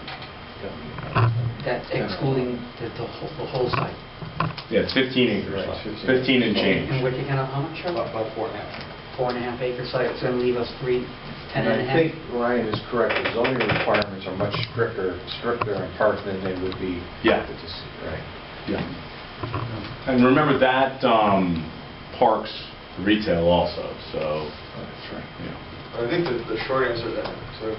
That's excluding the whole site? Yeah, it's 15 acres. Right, 15 and change. And we're taking out how much? About 4.5. 4.5 acre site, it's going to leave us 10 and a And I half? think Ryan is correct, the zoning requirements are much stricter in parking than they would be. Yeah. Right. Yeah. And remember that parks retail also, so. That's right. Yeah. I think the short answer to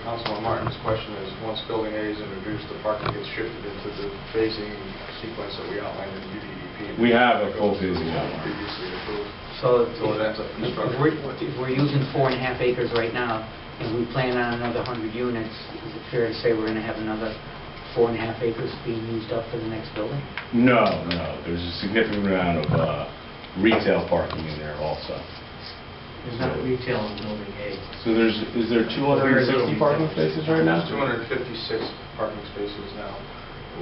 Councilman Martin's question is, once Building A is introduced, the parking gets shifted into the phasing sequence that we outlined in the UDEP. We have a full phasing outline. Previously approved. So So it ends up construction. if we're using 4.5 acres right now, and we plan on another 100 units, is it fair to say we're going to have another 4.5 acres being used up for the next building? No, there's a significant amount of retail parking in there also. There's not retail in Building A. So is there 260 parking spaces right now? There's 256 parking spaces now.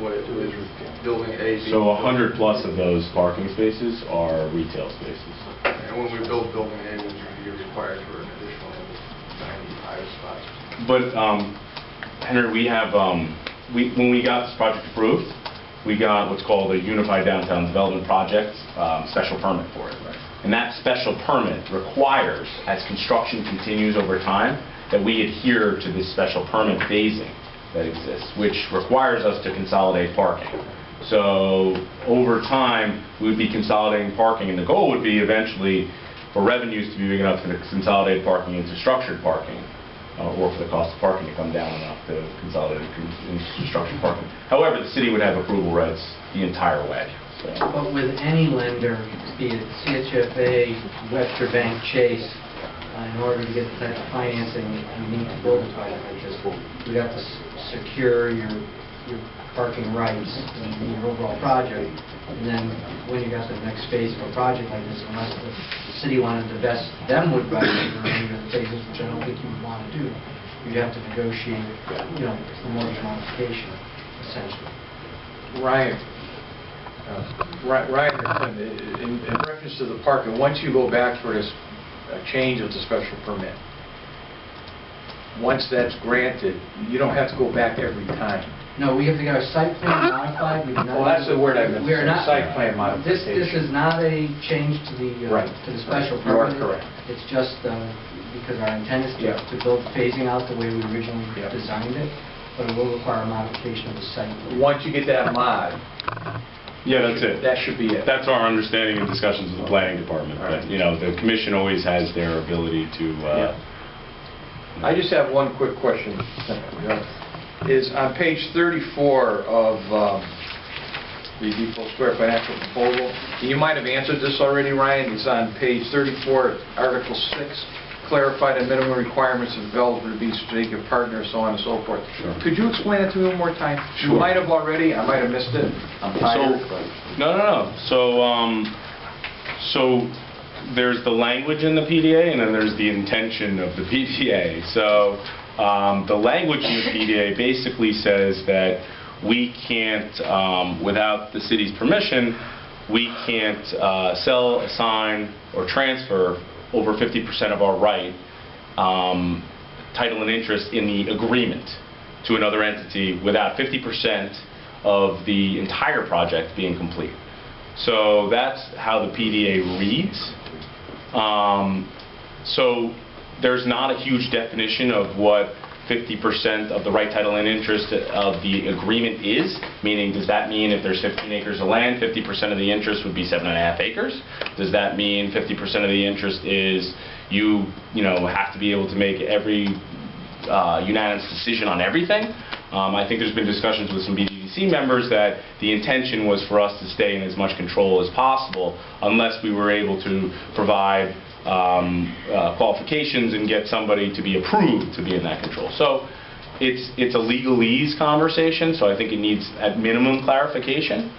What it is, Building A. So 100 plus of those parking spaces are retail spaces. And when we build Building A, we'll be required for an additional 95 spots. But Henry, we have when we got this project approved, we got what's called a Unified Downtown Development Project special permit for it. Right. And that special permit requires, as construction continues over time, that we adhere to this special permit phasing that exists, which requires us to consolidate parking. So over time, we would be consolidating parking, and the goal would be eventually for revenues to be big enough to consolidate parking into structured parking, or for the cost of parking to come down enough to consolidate into structured parking. However, the city would have approval rights the entire way. So. But with any lender, be it CHFA, Webster Bank, Chase, in order to get the type of financing you need to build a project like this, you'd have to secure your parking rights and your overall project. And then when you got the next phase of a project like this, unless the city wanted to vest them with rights for any of the phases, which I don't think you would want to do, you'd have to negotiate, the mortgage modification, essentially. Ryan, in reference to the parking, once you go back for this change of the special permit, once that's granted, you don't have to go back every time. No, we have to get our site plan modified. Well, that's the word I meant, We are not. site plan modification. This is not a change to the Right. to the special You are permit. correct. It's just because our intent is Yeah. to build phasing out the way we originally Yeah. designed it, but it will require a modification of the site. Once you get that mod, Yeah, that's it. that should be it. That's our understanding in discussions with the planning department. All right. But, the commission always has their ability to... I just have one quick question. Is on page 34 of the Depot Square financial proposal, and you might have answered this already, Ryan, it's on page 34, Article 6, clarify the minimum requirements of developer to be strategic partner, so on and so forth. Sure. Could you explain it to me one more time? You Sure. might have already, I might have missed it. I'm tired. No. So there's the language in the PDA, and then there's the intention of the PDA. So the language in the PDA basically says that we can't, without the city's permission, we can't sell, assign, or transfer over 50% of our right, title and interest in the agreement to another entity without 50% of the entire project being complete. So that's how the PDA reads. So there's not a huge definition of what 50% of the right, title, and interest of the agreement is, meaning does that mean if there's 15 acres of land, 50% of the interest would be 7.5 acres? Does that mean 50% of the interest is you have to be able to make every unanimous decision on everything? I think there's been discussions with some BDDC members that the intention was for us to stay in as much control as possible unless we were able to provide qualifications and get somebody to be approved to be in that control. So it's a legalese conversation, so I think it needs at minimum clarification.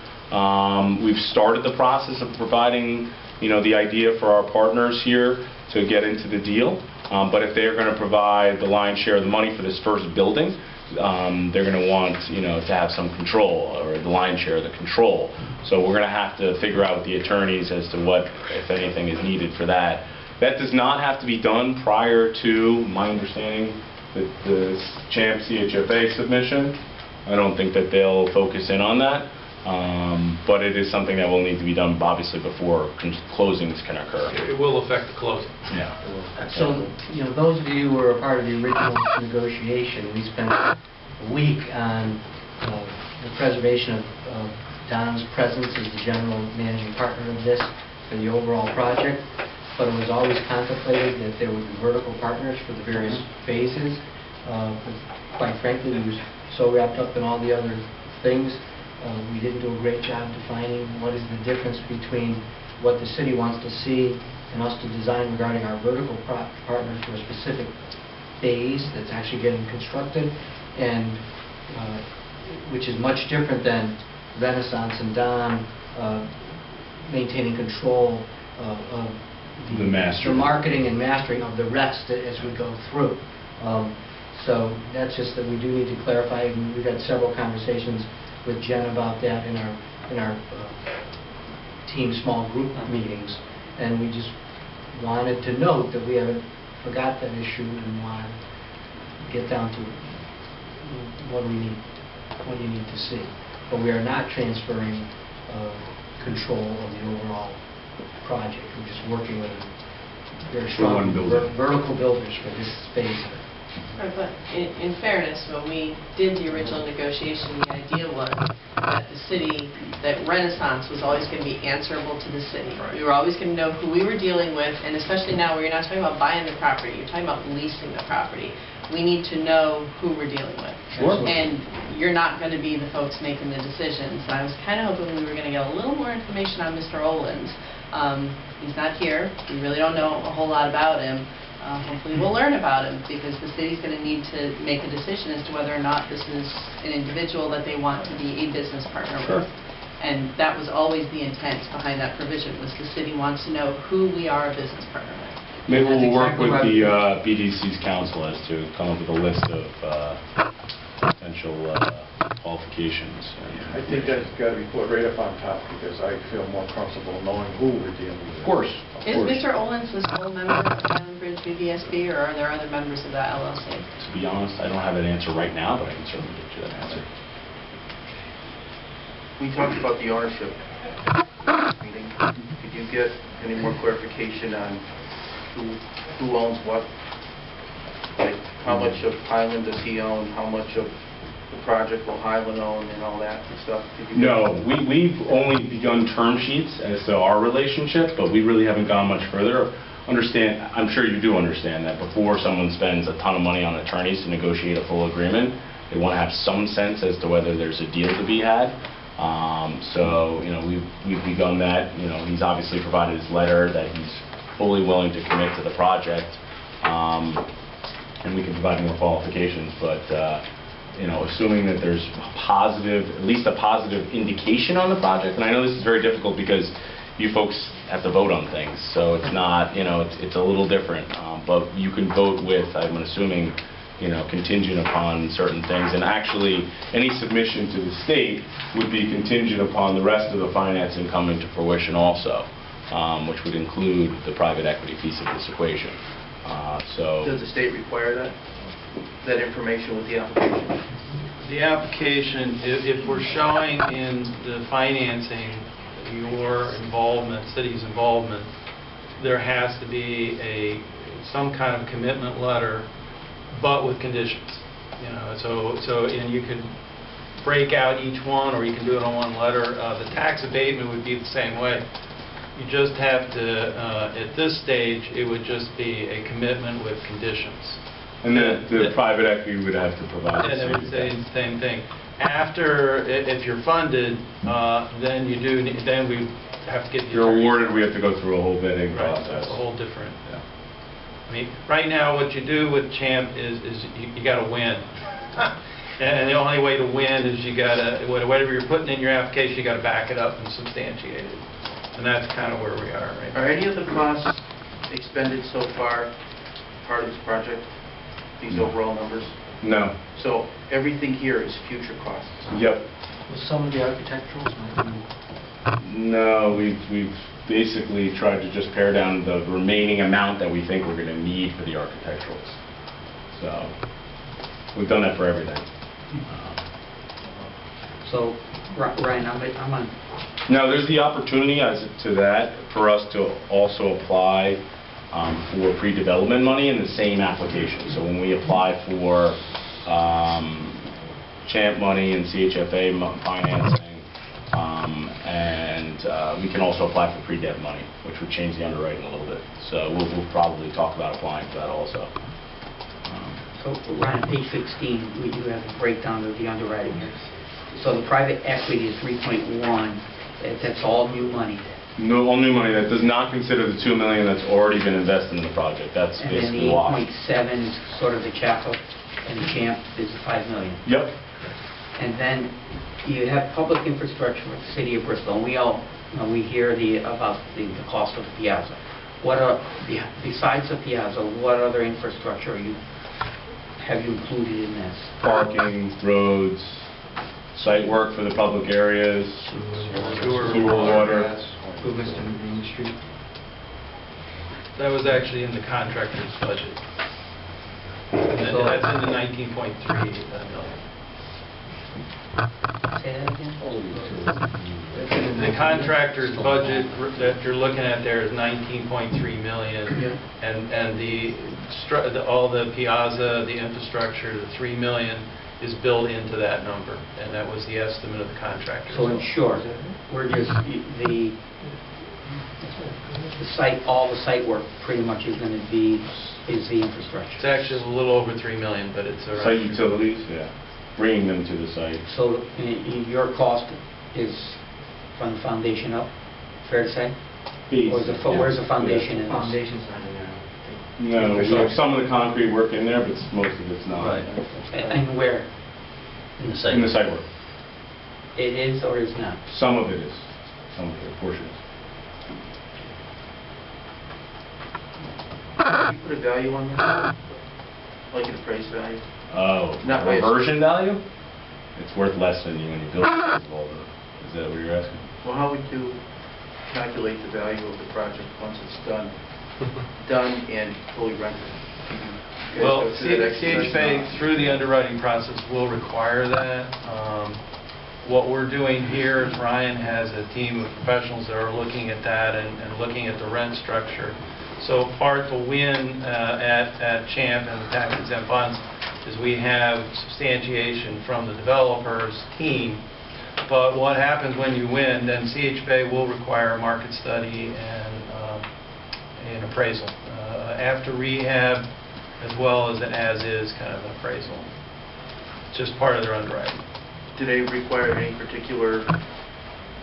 We've started the process of providing the idea for our partners here to get into the deal. But if they're going to provide the lion's share of the money for this first building, they're going to want, to have some control, or the lion's share of the control. So we're going to have to figure out with the attorneys as to what, if anything, is needed for that. That does not have to be done prior to, my understanding, the CHAMP CHFA submission. I don't think that they'll focus in on that. But it is something that will need to be done, obviously, before closings can occur. It will affect the closing. Yeah. So, those of you who were a part of the original negotiation, we spent a week on the preservation of Don's presence as the general managing partner of this for the overall project. But it was always contemplated that there would be vertical partners for the various phases. Quite frankly, we were so wrapped up in all the other things. We didn't do a great job defining what is the difference between what the city wants to see and us to design regarding our vertical partners for a specific phase that's actually getting constructed, and which is much different than Renaissance and Don maintaining control of the marketing and mastering of the rest as we go through. So that's just that we do need to clarify, and we've had several conversations with Jen about that in our team small group meetings, and we just wanted to note that we haven't forgot that issue and want to get down to what you need to see. But we are not transferring control of the overall project. We're just working with very strong vertical builders for this phase of it. Right, but in fairness, when we did the original negotiation, the idea was that the city, that Renaissance was always going to be answerable to the city. Right. We were always going to know who we were dealing with, and especially now where you're not talking about buying the property, you're talking about leasing the property. We need to know who we're dealing with. Sure. And you're not going to be the folks making the decisions. And I was kind of hoping we were going to get a little more information on Mr. Olins. He's not here. We really don't know a whole lot about him. Hopefully we'll learn about him, because the city's going to need to make a decision as to whether or not this is an individual that they want to be a business partner with. And that was always the intent behind that provision, was the city wants to know who we are a business partner with. Maybe we'll work with the BDC's council as to come up with a list of potential qualifications. I think that's got to be put right up on top, because I feel more comfortable knowing who we're dealing with. Of course. Is Mr. Olins the sole member of Island Bridge BVSB, or are there other members of that LLC? To be honest, I don't have that answer right now, but I can certainly get you that answer. We talked about the ownership meeting. Could you get any more clarification on who owns what? Like, how much of Highland does he own? How much of the project will Highland own, and all that stuff? No, we've only begun term sheets as to our relationship, but we really haven't gone much further. I'm sure you do understand that before someone spends a ton of money on attorneys to negotiate a full agreement, they want to have some sense as to whether there's a deal to be had. So, we've begun that. He's obviously provided his letter that he's fully willing to commit to the project, and we can provide more qualifications, but assuming that there's at least a positive indication on the project. And I know this is very difficult because you folks have to vote on things, so it's not, it's a little different. But you can vote with, I'm assuming, contingent upon certain things. And actually, any submission to the state would be contingent upon the rest of the financing coming to fruition also, which would include the private equity piece of this equation. Does the state require that information with the application? The application, if we're showing in the financing your involvement, city's involvement, there has to be some kind of commitment letter, but with conditions. And you can break out each one, or you can do it on one letter. The tax abatement would be the same way. You just have to, at this stage, it would just be a commitment with conditions. And the private equity would have to provide and it would say the same thing. After, if you're funded, then we have to get the You're awarded, we have to go through a whole bidding right, process. A whole different. Yeah. I mean, right now what you do with CHAMP is you got to win. And the only way to win is you got to, whatever you're putting in your application, you got to back it up and substantiate it. And that's kind of where we are right now. Are any of the costs expended so far part of this project, these No. overall numbers? No. So everything here is future costs? Yep. Well, some of the architecturals might be... No, we've basically tried to just pare down the remaining amount that we think we're going to need for the architecturals. So we've done that for everything. So, Ryan, I'm on, Now, there's the opportunity as to that for us to also apply for pre-development money in the same application. So when we apply for CHAMP money and CHFA financing, and we can also apply for pre-dev money, which would change the underwriting a little bit. So we'll probably talk about applying for that also. so Ryan, page 16, we do have a breakdown of the underwriting here. So the private equity is 3.1, that's all new money. No, all new money. That does not consider the $2 million that's already been invested in the project. That's And then basically the wash. 8.7 is sort of the chapel, and the CHAMP is the 5 million. Yep. And then you have public infrastructure for the city of Bristol, and we all, we hear about the cost of the piazza. What are, besides the piazza, what other infrastructure have you included in this? Parking, roads, site work for the public areas, sewer, water. Improvements to Main Street. That was actually in the contractor's budget. And So- that's in the 19.3 million. Say that again? The contractor's budget that you're looking at there is 19.3 million. Yeah. And all the piazza, the infrastructure, the 3 million is built into that number. And that was the estimate of the contractor. So in short, we're just, the site, all the site work pretty much is going to be, is the infrastructure. It's actually a little over 3 million, but it's around. Site utilities, yeah. Bringing them to the site. So your cost is from the foundation up, fair to say? Or is where's the foundation in this? Foundation's not in there. No, we have some of the concrete work in there, but most of it's not. Right. And where? In the site. In the site work. It is or is not? Some of it is. Some of it, portions. Can you put a value on that? Like an appraised value? Oh, Not by a- reversion value? It's worth less than when you build it. Is that what you're asking? Well, how would you calculate the value of the project once it's done and fully rented? You guys Well, go through that exercise CHFA, now? through the underwriting process, will require that. What we're doing here is Ryan has a team of professionals that are looking at that and looking at the rent structure. So part to win at CHAMP and the tax-exempt funds is we have substantiation from the developer's team. But what happens when you win, then CHFA will require a market study and an appraisal. After rehab, as well as an as-is kind of an appraisal. It's just part of their underwriting. Do they require any particular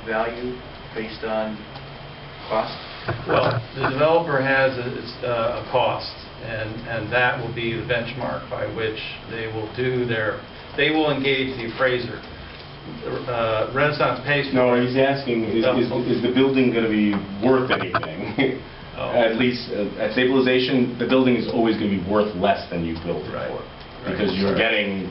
value based on cost? Well, the developer has a cost, and that will be the benchmark by which they will engage the appraiser. Renaissance pays for... No, he's asking, is the building going to be worth anything? Oh. At least, at stabilization, the building is always going to be worth less than you built it Right. for. Right. Because you're getting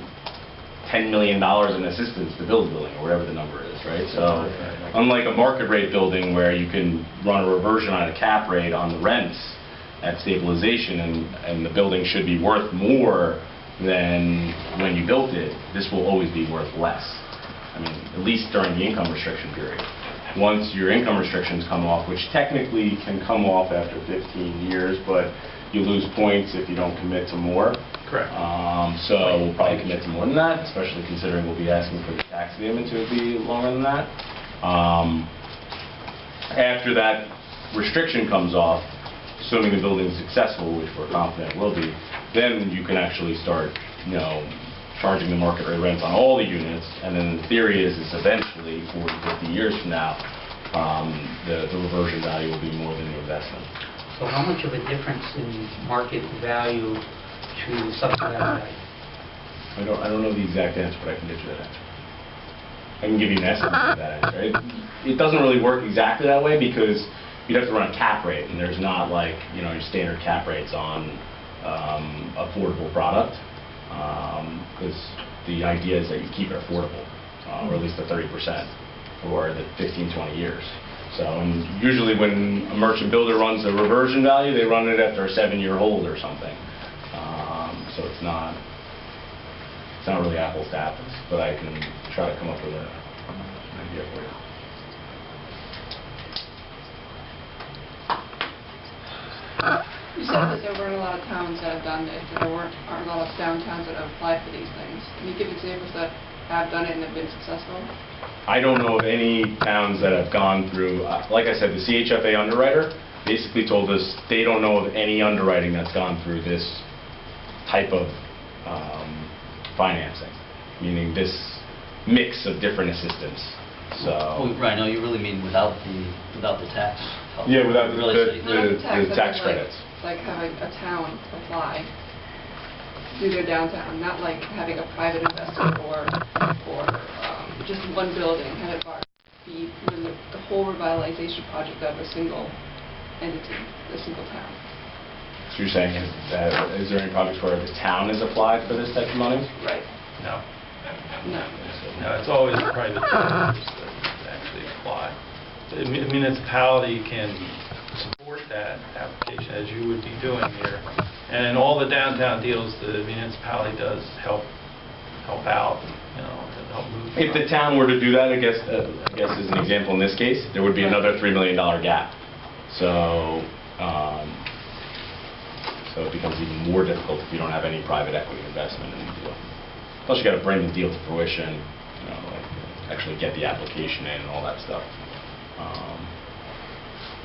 $10 million in assistance to build the building, or whatever the number is, right? So, unlike a market rate building where you can run a reversion on a cap rate on the rents at stabilization, and the building should be worth more than when you built it, this will always be worth less. I mean, at least during the income restriction period. Once your income restrictions come off, which technically can come off after 15 years, but you lose points if you don't commit to more. Correct. So we'll probably commit to more than that, especially considering we'll be asking for the tax abatement to be longer than that. After that restriction comes off, assuming the building is successful, which we're confident will be, then you can actually start, charging the market rate rents on all the units, and then the theory is eventually, 40, 50 years from now, the reversion value will be more than the investment. So how much of a difference in market value to subsidized value? I don't know the exact answer, but I can get you that answer. I can give you an estimate of that answer. It doesn't really work exactly that way because you'd have to run a cap rate, and there's not like, your standard cap rates on affordable product, because the idea is that you keep it affordable, or at least the 30% for the 15, 20 years. So usually when a merchant builder runs the reversion value, they run it after a 7-year hold or something. So it's not really apples to apples, but I can try to come up with an idea for you. You said that there weren't a lot of towns that have done this, and there aren't a lot of downtowns that have applied for these things. Can you give examples that have done it and have been successful? I don't know of any towns that have gone through, like I said, the CHFA underwriter basically told us they don't know of any underwriting that's gone through this type of financing, meaning this mix of different assistance. So. Well, right, no, you really mean without the tax help. Yeah, without the tax credits. Like having a town apply to their downtown, not like having a private investor or just one building, have it be the whole revitalization project of a single entity, a single town. So you're saying, is there any projects where the town has applied for this type of money? Right. No. No. No, it's always private developers that actually apply. The municipality can support that application as you would be doing here. And in all the downtown deals, the municipality does help out, to help move. If the town were to do that, I guess as an example in this case, there would be another $3 million gap. So so it becomes even more difficult if you don't have any private equity investment in the deal. Plus you got to bring the deal to fruition, like actually get the application in and all that stuff,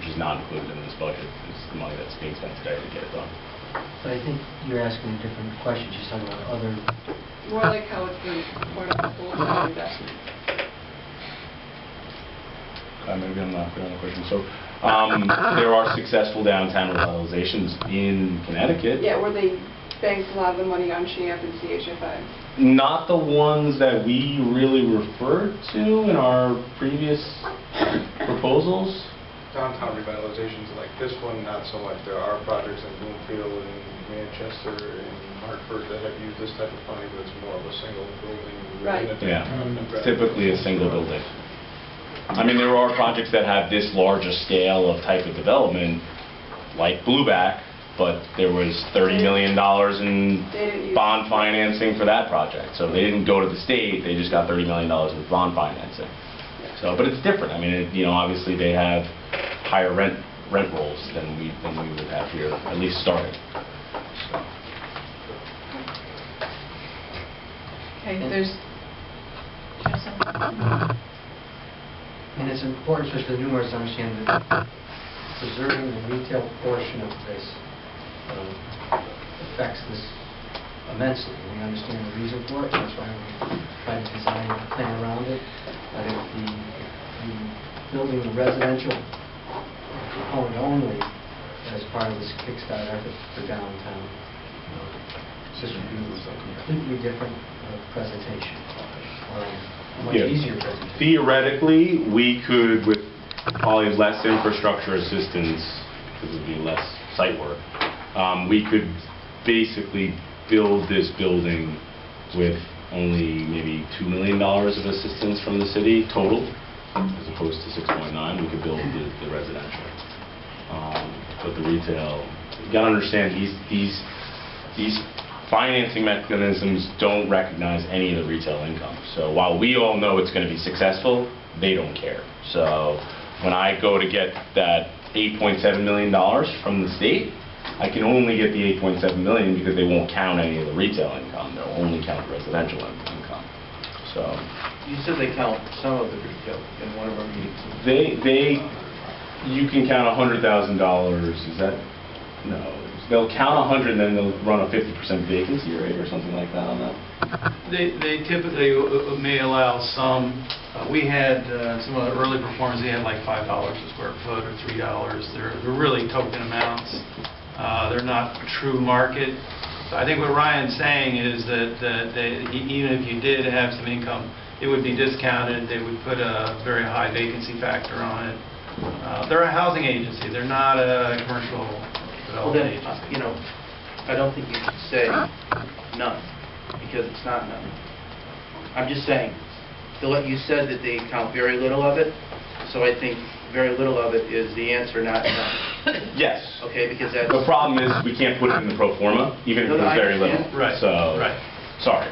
which is not included in this budget. It's the money that's being spent today to get it done. But I think you're asking a different question. She's talking about other... More like how it's been part of the full-time investment. Maybe I'm not clear on the question. So there are successful downtown revitalizations in Connecticut. Yeah, where they banked a lot of the money on CHAMP and CHFA. Not the ones that we really referred to in our previous proposals. Downtown revitalizations like this one, not so much. There are projects in Bloomfield and Manchester and Hartford that have used this type of funding, but it's more of a single building. Right. Yeah, typically a single building. I mean, there are projects that have this large a scale of type of development, like Blueback, but there was $30 million in bond financing for that project. So they didn't go to the state, they just got $30 million in bond financing. So, but it's different. I mean, obviously they have higher rent rolls than we would have here, at least starting. So. Okay, there's... And it's important for the newcomers to understand that preserving the retail portion of this affects this immensely. We understand the reason for it, that's why we try to design a plan around it. But if the building the residential component only as part of this Kickstart effort for downtown, this would be a completely different presentation. Much easier presentation. Theoretically, we could, with probably less infrastructure assistance, because it would be less site work, we could basically build this building with only maybe $2 million of assistance from the city total, as opposed to 6.9. We could build the residential. But the retail, you got to understand these financing mechanisms don't recognize any of the retail income. So while we all know it's going to be successful, they don't care. So when I go to get that $8.7 million from the state, I can only get the $8.7 million because they won't count any of the retail income. They'll only count the residential income. So You said they count some of the retail in one of our meetings. You can count $100,000. Is that no? They'll count 100 and then they'll run a 50% vacancy rate or something like that on that? They typically may allow some. We had some of the early performers, they had like $5 a square foot or $3. They're really token amounts. They're not true market. So I think what Ryan's saying is that even if you did have some income, it would be discounted. They would put a very high vacancy factor on it. They're a housing agency. They're not a commercial. Well then, I don't think you should say none, because it's not none. I'm just saying, you said that they count very little of it, so I think very little of it is the answer, not none. Yes. Okay, because that's... The problem is, we can't put it in the pro forma, even if No, it's I very little. understand. Right, So, right. sorry.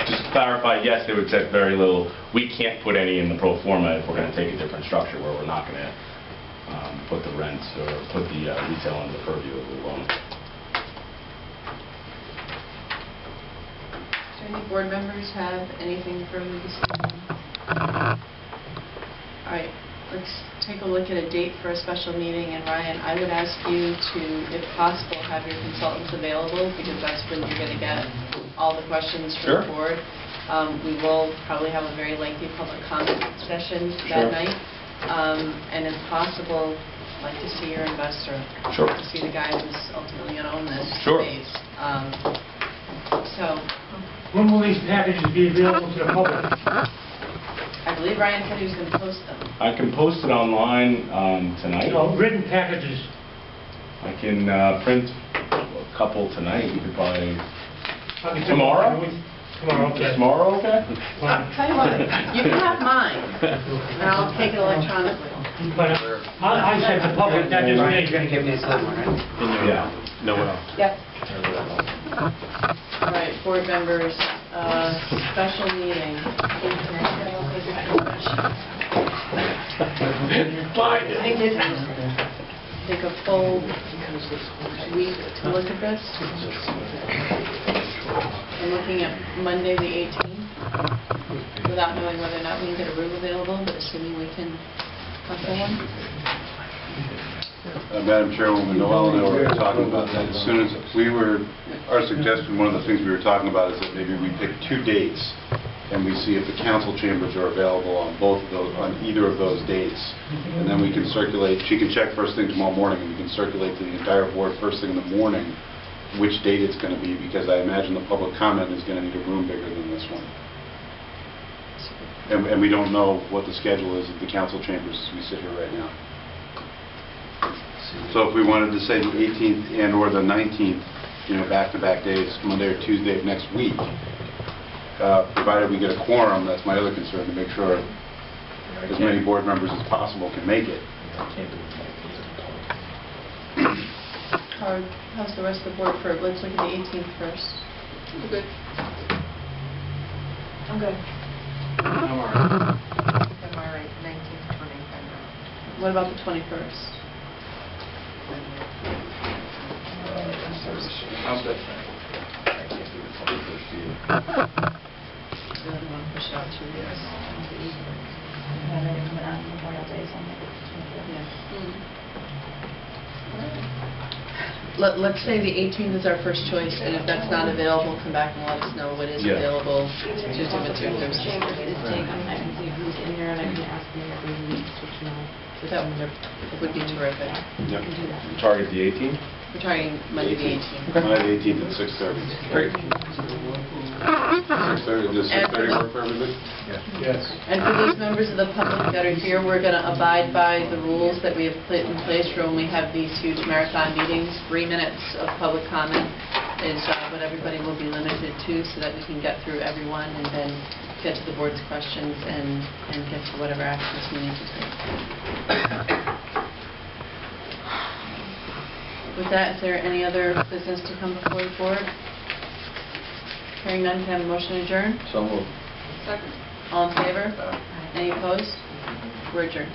Just to clarify, yes, they would say very little. We can't put any in the pro forma if we're going to take a different structure where we're not going to put the rents or put the retail under the purview of the loan. Do any board members have anything further this evening? All right, let's take a look at a date for a special meeting. And Ryan, I would ask you to, if possible, have your consultants available, because that's when you're going to get all the questions from the board. We will probably have a very lengthy public comment session that night. And if possible, I'd like to see your investor. Sure. To see the guy who's ultimately going to own this Sure. space. So, When will these packages be available to the public? I believe Ryan said he was going to post them. I can post it online tonight. No, written packages. I can print a couple tonight. You could probably... Tomorrow? Tomorrow? Tomorrow, okay. Tomorrow, okay? Tell you what, you can have mine, and I'll take it electronically. But I said the public, that just You're means... going to give me this little one, right? Yeah. No one else. Yep. All right, board members, special meeting. Take a full week to look at this. I'm looking at Monday the 18th, without knowing whether or not we can get a room available, but assuming we can come for one. Madam Chairwoman, Noel and I were talking about that. As soon as our suggestion, one of the things we were talking about is that maybe we pick 2 dates and we see if the council chambers are available on either of those dates. And then we can circulate, she can check first thing tomorrow morning, and we can circulate to the entire board first thing in the morning which date it's going to be, because I imagine the public comment is going to need a room bigger than this one. And we don't know what the schedule is at the council chambers as we sit here right now. So if we wanted to say the 18th and or the 19th, back-to-back days, Monday or Tuesday of next week, provided we get a quorum, that's my other concern, to make sure as many board members as possible can make it. How's the rest of the board for, let's look at the 18th first. I'm good. I'm good. I'm all right. 19th, 20th. What about the 21st? I'm good. I don't want to push it out 2 weeks. Let's say the 18th is our first choice, and if that's not available, come back and let us know what is available Tuesday, Wednesday, or Thursday. I can see who's in there, and I can ask them if they need to switch them out. That would be terrific. Yep. Target the 18th? We're targeting Monday the 18th. Monday the 18th at 6:30. Great. 6:30, does 6:30 work for everybody? Yes. And for those members of the public that are here, we're going to abide by the rules that we have put in place for when we have these huge marathon meetings. 3 minutes of public comment is what everybody will be limited to, so that we can get through everyone and then get to the board's questions and get to whatever actions we need to take. With that, is there any other business to come before the board? Hearing none, can I have a motion to adjourn? So moved. Second. All in favor? Any opposed? We're adjourned.